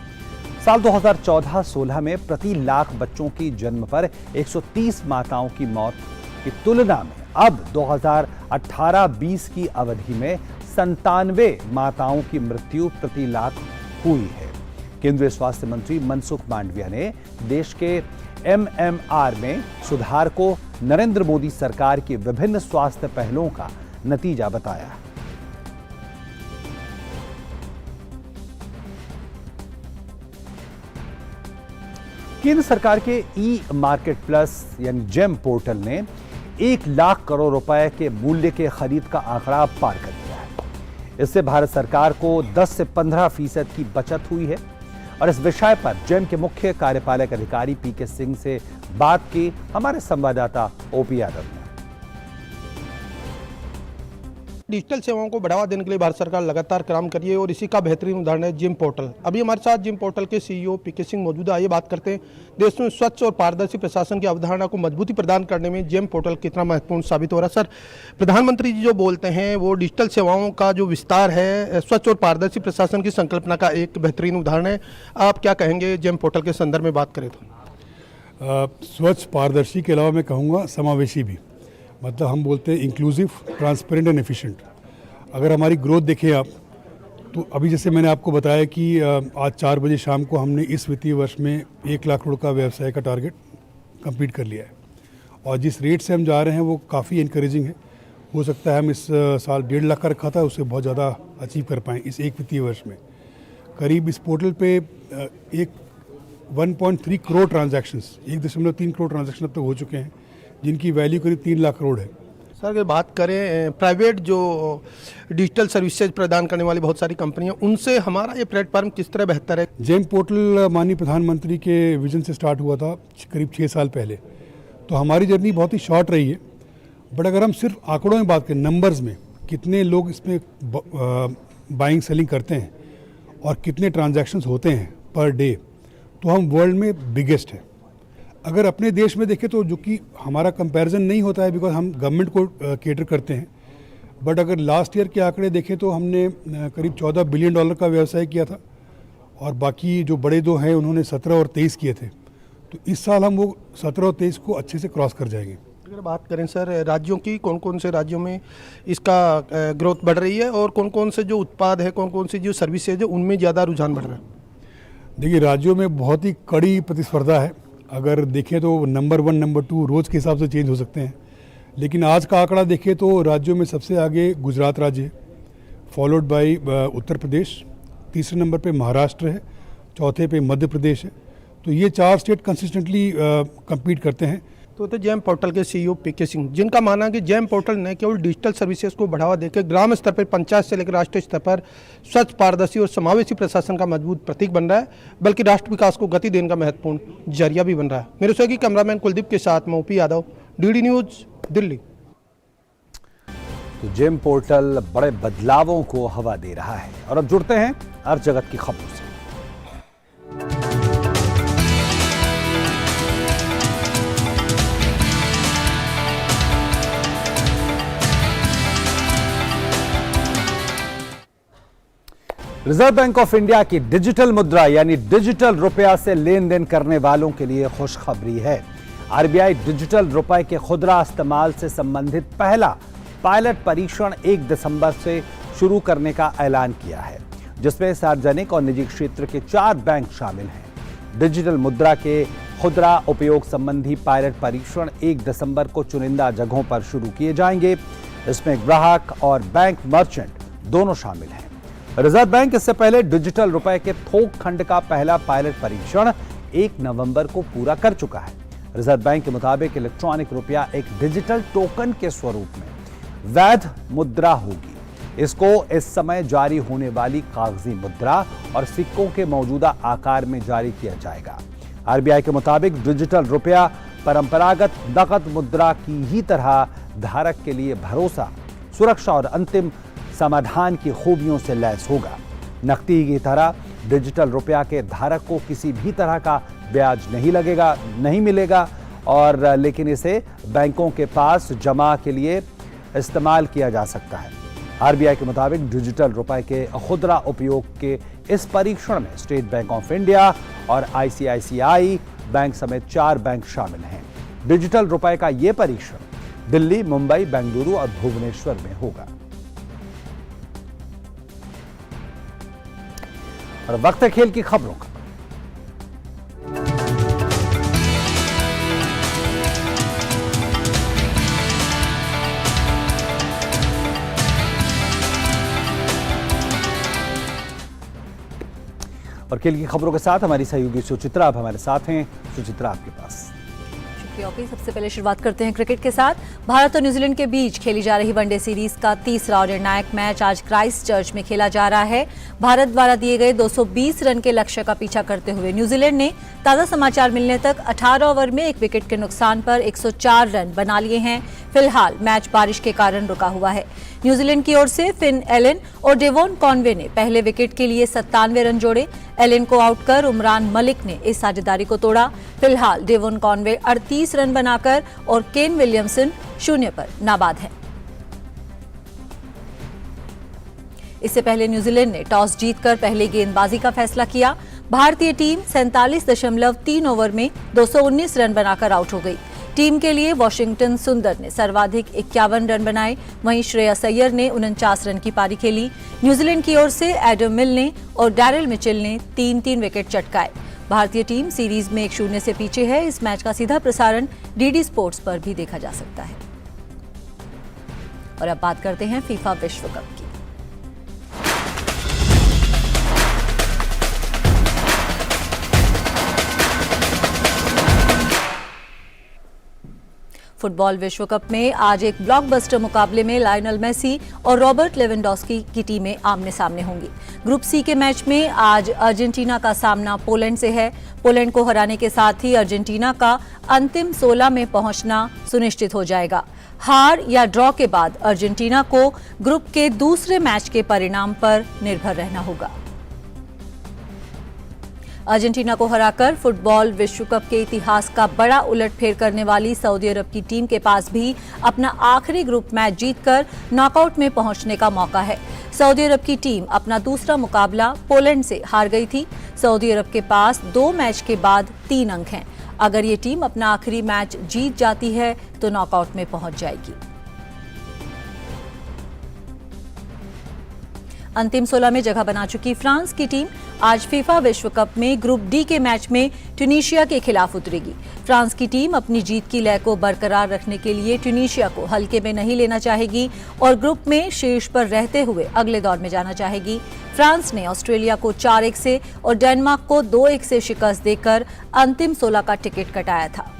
साल 2014-16 में प्रति लाख बच्चों की जन्म पर 130 माताओं की मौत की तुलना में अब 2018-20 की अवधि में 97 माताओं की मृत्यु प्रति लाख हुई है। केंद्रीय स्वास्थ्य मंत्री मनसुख मांडविया ने देश के MMR में सुधार को नरेंद्र मोदी सरकार की विभिन्न स्वास्थ्य पहलों का नतीजा बताया। केंद्र सरकार के ई मार्केट प्लस यानी जेम पोर्टल ने 1 लाख करोड़ रुपए के मूल्य के खरीद का आंकड़ा पार कर दिया है। इससे भारत सरकार को 10 से 15% की बचत हुई है। और इस विषय पर जेम के मुख्य कार्यपालक अधिकारी पीके सिंह से बात की हमारे संवाददाता ओपी यादव ने। डिजिटल सेवाओं को बढ़ावा देने के लिए भारत सरकार लगातार काम कर रही है और इसी का बेहतरीन उदाहरण है जिम पोर्टल। अभी हमारे साथ जिम पोर्टल के सीईओ पीके सिंह मौजूद है। आइए बात करते हैं देश में स्वच्छ और पारदर्शी प्रशासन की अवधारणा को मजबूती प्रदान करने में जिम पोर्टल कितना महत्वपूर्ण साबित हो रहा है। सर, प्रधानमंत्री जी जो बोलते हैं वो डिजिटल सेवाओं का जो विस्तार है स्वच्छ और पारदर्शी प्रशासन की संकल्पना का एक बेहतरीन उदाहरण है। आप क्या कहेंगे जिम पोर्टल के संदर्भ में बात करें तो? स्वच्छ पारदर्शी के अलावा मैं कहूँगा समावेशी भी, मतलब हम बोलते हैं इंक्लूसिव, ट्रांसपेरेंट एंड एफिशिएंट। अगर हमारी ग्रोथ देखें आप तो अभी जैसे मैंने आपको बताया कि आज 4 बजे शाम को हमने इस वित्तीय वर्ष में 1 लाख करोड़ का व्यवसाय का टारगेट कंप्लीट कर लिया है और जिस रेट से हम जा रहे हैं वो काफ़ी इनकरेजिंग है। हो सकता है हम इस साल 1.5 लाख का रखा था, उससे बहुत ज़्यादा अचीव कर पाएँ इस एक वित्तीय वर्ष में। करीब इस पोर्टल पे 1.3 करोड़ ट्रांजैक्शंस, 1.3 करोड़ ट्रांजैक्शन अब तक हो चुके हैं जिनकी वैल्यू करीब 3 लाख करोड़ है। सर, अगर बात करें प्राइवेट जो डिजिटल सर्विसेज प्रदान करने वाली बहुत सारी कंपनियां, उनसे हमारा ये प्लेटफॉर्म किस तरह बेहतर है? जेम पोर्टल माननीय प्रधानमंत्री के विजन से स्टार्ट हुआ था करीब 6 साल पहले, तो हमारी जर्नी बहुत ही शॉर्ट रही है। बट अगर हम सिर्फ आंकड़ों में बात करें, नंबर्स में कितने लोग इसमें बाइंग सेलिंग करते हैं और कितने ट्रांजैक्शंस होते हैं पर डे, तो हम वर्ल्ड में बिगेस्ट है। अगर अपने देश में देखें तो जो कि हमारा कंपैरिजन नहीं होता है बिकॉज हम गवर्नमेंट को केटर करते हैं, बट अगर लास्ट ईयर के आंकड़े देखें तो हमने करीब $14 बिलियन का व्यवसाय किया था और बाकी जो बड़े दो हैं उन्होंने 17 और 23 किए थे। तो इस साल हम वो 17 और 23 को अच्छे से क्रॉस कर जाएंगे। अगर बात करें सर राज्यों की, कौन कौन से राज्यों में इसका ग्रोथ बढ़ रही है और कौन कौन से जो उत्पाद है, कौन कौन सी जो सर्विसेज है उनमें ज़्यादा रुझान बढ़ रहा है? देखिए, राज्यों में बहुत ही कड़ी प्रतिस्पर्धा है। अगर देखें तो नंबर 1 नंबर 2 रोज़ के हिसाब से चेंज हो सकते हैं, लेकिन आज का आंकड़ा देखें तो राज्यों में सबसे आगे गुजरात राज्य है, फॉलोड बाय उत्तर प्रदेश, तीसरे नंबर पे महाराष्ट्र है, चौथे पे मध्य प्रदेश है। तो ये 4 स्टेट कंसिस्टेंटली compete करते हैं। तो जेम पोर्टल के CEO पीके सिंह, जिनका मानना है कि जेम पोर्टल न केवल डिजिटल सर्विसेज को बढ़ावा देकर ग्राम स्तर पर, पंचायत से लेकर राष्ट्रीय स्तर पर स्वच्छ, पारदर्शी और समावेशी प्रशासन का मजबूत प्रतीक बन रहा है, बल्कि राष्ट्र विकास को गति देने का महत्वपूर्ण जरिया भी बन रहा है। मेरे सहयोगी कैमरामैन कुलदीप के साथ मैं OP Yadav, DD news, Delhi. तो जेम पोर्टल बड़े बदलावों को हवा दे रहा है। और अब जुड़ते हैं हर जगत की खबरों से। रिजर्व बैंक ऑफ इंडिया की डिजिटल मुद्रा यानी डिजिटल रुपया से लेन देन करने वालों के लिए खुशखबरी है। आरबीआई डिजिटल रुपए के खुदरा इस्तेमाल से संबंधित पहला पायलट परीक्षण 1 दिसंबर से शुरू करने का ऐलान किया है, जिसमें सार्वजनिक और निजी क्षेत्र के 4 बैंक शामिल हैं। डिजिटल मुद्रा के खुदरा उपयोग संबंधी पायलट परीक्षण 1 दिसंबर को चुनिंदा जगहों पर शुरू किए जाएंगे। इसमें ग्राहक और बैंक मर्चेंट दोनों शामिल हैं। रिजर्व बैंक इससे पहले डिजिटल रुपए के थोक खंड का पहला पायलट परीक्षण 1 नवंबर को पूरा कर चुका है। रिजर्व बैंक के मुताबिक इलेक्ट्रॉनिक रुपया एक डिजिटल टोकन के स्वरूप में वैध मुद्रा होगी। इसको इस समय जारी होने वाली कागजी मुद्रा और सिक्कों के मौजूदा आकार में जारी किया जाएगा। आरबीआई के मुताबिक डिजिटल रुपया परंपरागत नकद मुद्रा की ही तरह धारक के लिए भरोसा, सुरक्षा और अंतिम समाधान की खूबियों से लैस होगा। नकदी की तरह डिजिटल रुपया के धारक को किसी भी तरह का ब्याज नहीं मिलेगा और लेकिन इसे बैंकों के पास जमा के लिए इस्तेमाल किया जा सकता है। आरबीआई के मुताबिक डिजिटल रुपए के खुदरा उपयोग के इस परीक्षण में स्टेट बैंक ऑफ इंडिया और आईसीआईसीआई बैंक समेत 4 बैंक शामिल हैं। डिजिटल रुपए का यह परीक्षण दिल्ली, मुंबई, बेंगलुरु और भुवनेश्वर में होगा। और वक्त है खेल की खबरों का। और खेल की खबरों के साथ हमारी सहयोगी सुचित्रा अब हमारे साथ हैं। सुचित्रा, आपके पास। सबसे पहले शुरुआत करते हैं क्रिकेट के साथ। भारत और न्यूजीलैंड के बीच खेली जा रही वनडे सीरीज का तीसरा और निर्णायक मैच आज क्राइस्ट चर्च में खेला जा रहा है। भारत द्वारा दिए गए 220 रन के लक्ष्य का पीछा करते हुए न्यूजीलैंड ने ताज़ा समाचार मिलने तक 18 ओवर में 1 विकेट के नुकसान पर 104 रन बना लिए हैं। फिलहाल मैच बारिश के कारण रुका हुआ है। न्यूजीलैंड की ओर से फिन एलन और डेवोन कॉनवे ने पहले विकेट के लिए 97 रन जोड़े। एलन को आउट कर उमरान मलिक ने इस साझेदारी को तोड़ा। फिलहाल डेवोन कॉनवे 38 रन बनाकर और केन विलियमसन 0 पर नाबाद है। इससे पहले न्यूजीलैंड ने टॉस जीतकर पहले गेंदबाजी का फैसला किया। भारतीय टीम 47.3 ओवर में 219 रन बनाकर आउट हो गई। टीम के लिए वॉशिंगटन सुंदर ने सर्वाधिक 51 रन बनाए, वहीं श्रेयस अय्यर ने 49 रन की पारी खेली। न्यूजीलैंड की ओर से एडम मिलने और डैरिल मिचेल ने 3-3 विकेट चटकाए। भारतीय टीम सीरीज में 1-0 से पीछे है। इस मैच का सीधा प्रसारण डीडी स्पोर्ट्स पर भी देखा जा सकता है। और अब बात करते हैं फीफा विश्व कप की। फुटबॉल विश्व कप में आज एक ब्लॉकबस्टर मुकाबले में लायनल मेसी और रॉबर्ट लेवेंडोस्की की टीमें आमने सामने होंगी। ग्रुप सी के मैच में आज अर्जेंटीना का सामना पोलैंड से है। पोलैंड को हराने के साथ ही अर्जेंटीना का अंतिम 16 में पहुंचना सुनिश्चित हो जाएगा। हार या ड्रॉ के बाद अर्जेंटीना को ग्रुप के दूसरे मैच के परिणाम पर निर्भर रहना होगा। अर्जेंटीना को हराकर फुटबॉल विश्व कप के इतिहास का बड़ा उलटफेर करने वाली सऊदी अरब की टीम के पास भी अपना आखिरी ग्रुप मैच जीतकर नॉकआउट में पहुंचने का मौका है। सऊदी अरब की टीम अपना दूसरा मुकाबला पोलैंड से हार गई थी। सऊदी अरब के पास 2 मैच के बाद 3 अंक हैं। अगर ये टीम अपना आखिरी मैच जीत जाती है तो नॉकआउट में पहुंच जाएगी। अंतिम 16 में जगह बना चुकी फ्रांस की टीम आज फीफा विश्व कप में ग्रुप डी के मैच में ट्यूनीशिया के खिलाफ उतरेगी। फ्रांस की टीम अपनी जीत की लय को बरकरार रखने के लिए ट्यूनीशिया को हल्के में नहीं लेना चाहेगी और ग्रुप में शीर्ष पर रहते हुए अगले दौर में जाना चाहेगी। फ्रांस ने ऑस्ट्रेलिया को 4-1 से और डेनमार्क को 2-1 से शिकस्त देकर अंतिम 16 का टिकट कटाया था।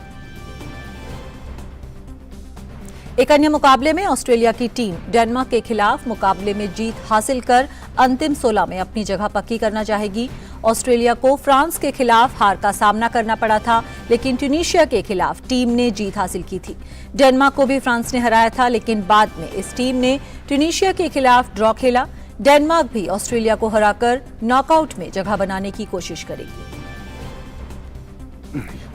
एक अन्य मुकाबले में ऑस्ट्रेलिया की टीम डेनमार्क के खिलाफ मुकाबले में जीत हासिल कर अंतिम 16 में अपनी जगह पक्की करना चाहेगी। ऑस्ट्रेलिया को फ्रांस के खिलाफ हार का सामना करना पड़ा था, लेकिन ट्यूनीशिया के खिलाफ टीम ने जीत हासिल की थी। डेनमार्क को भी फ्रांस ने हराया था, लेकिन बाद में इस टीम ने ट्यूनीशिया के खिलाफ ड्रॉ खेला। डेनमार्क भी ऑस्ट्रेलिया को हराकर नॉकआउट में जगह बनाने की कोशिश करेगी।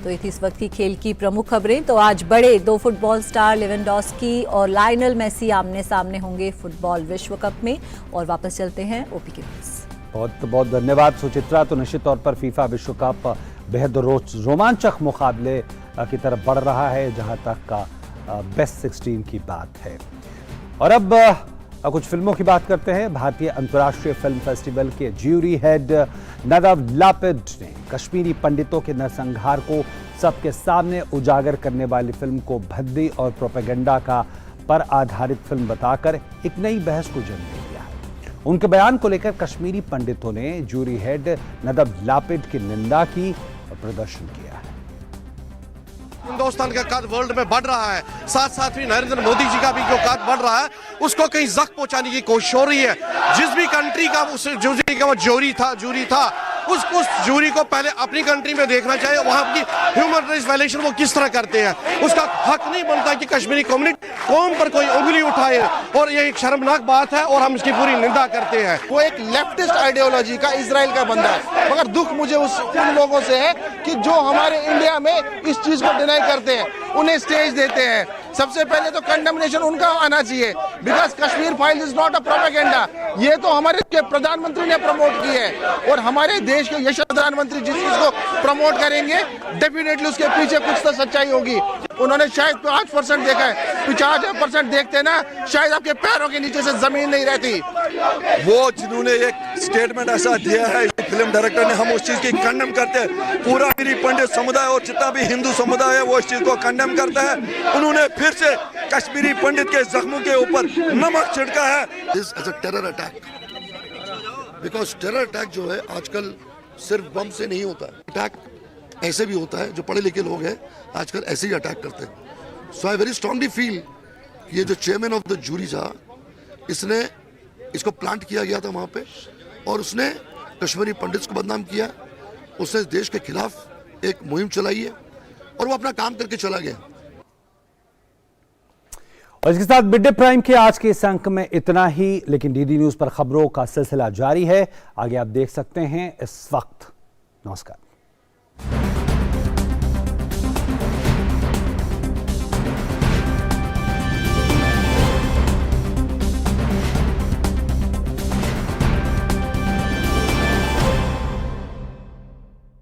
तो ये थी इस वक्त की खेल की प्रमुख खबरें। तो आज बड़े 2 फुटबॉल स्टार लेवेंडोस्की और लायनल मेसी आमने सामने होंगे फुटबॉल विश्व कप में। और वापस चलते हैं ओपी के पास। बहुत बहुत धन्यवाद सुचित्रा। तो निश्चित तौर पर फीफा विश्व कप बेहद रोमांचक मुकाबले की तरफ बढ़ रहा है, जहां तक का बेस्ट 16 की बात है। और अब कुछ फिल्मों की बात करते हैं। भारतीय अंतर्राष्ट्रीय फिल्म फेस्टिवल के ज्यूरी हेड नदाव लापिड ने कश्मीरी पंडितों के नरसंहार को सबके सामने उजागर करने वाली फिल्म को भद्दी और प्रोपेगेंडा का पर आधारित फिल्म बताकर एक नई बहस को जन्म दे दिया है। उनके बयान को लेकर कश्मीरी पंडितों ने ज्यूरी हेड नदाव लापिड की निंदा की और प्रदर्शन किया है। हिंदुस्तान का कद वर्ल्ड में बढ़ रहा है, साथ साथ ही नरेंद्र मोदी जी का भी जो कद बढ़ रहा है उसको कहीं जख्म पहुंचाने की कोशिश हो रही है। जिस भी कंट्री का वो जूरी था उस जूरी को पहले अपनी कंट्री में देखना चाहिए, वहां की ह्यूमन राइट्स वायलेशन वो किस तरह करते हैं। उसका हक नहीं बनता कि कश्मीरी कौम पर कोई उंगली उठाए, और ये एक शर्मनाक बात है और हम इसकी पूरी निंदा करते हैं। वो एक लेफ्टिस्ट आइडियोलॉजी का इजराइल का बंदा है, मगर दुख मुझे उन लोगों से है कि जो हमारे इंडिया में इस चीज को डिनाई करते हैं, उन्हें स्टेज देते हैं। सबसे पहले तो कंडेमनेशन उनका आना चाहिए, because Kashmir files is not a propaganda. ये तो हमारे प्रधानमंत्री ने प्रमोट की है, और हमारे देश के यश प्रधानमंत्री जिस चीज को प्रमोट करेंगे डेफिनेटली उसके पीछे कुछ तो सच्चाई होगी। उन्होंने शायद 5% देखा है, 50% देखते ना शायद आपके पैरों के नीचे से जमीन नहीं रहती। वो जिन्होंने एक स्टेटमेंट ऐसा दिया है फिल्म डायरेक्टर ने, हम उस चीज की कंडेम करते हैं। पूरा मेरी पंडित समुदाय और जितना भी हिंदू समुदाय है वो इस चीज को कंडेम करता है। उन्होंने फिर से कश्मीरी पंडित के जख्मों के ऊपर नमक छिड़का है। This as a terror attack, because terror attack जो है आजकल सिर्फ बम से नहीं होता है, अटैक ऐसे भी होता है। जो पढ़े लिखे लोग हैं आजकल ऐसे ही अटैक करते हैं। सो आई वेरी स्ट्रांगली फील ये जो चेयरमैन ऑफ द जूरी था, इसको प्लांट किया गया था वहाँ पे, और उसने कश्मीरी पंडित्स को बदनाम किया। उसने देश के खिलाफ एक मुहिम चलाई है और वो अपना काम करके चला गया। और इसके साथ मिड डे प्राइम के आज के इस अंक में इतना ही, लेकिन डीडी न्यूज पर खबरों का सिलसिला जारी है। आगे आप देख सकते हैं इस वक्त। नमस्कार।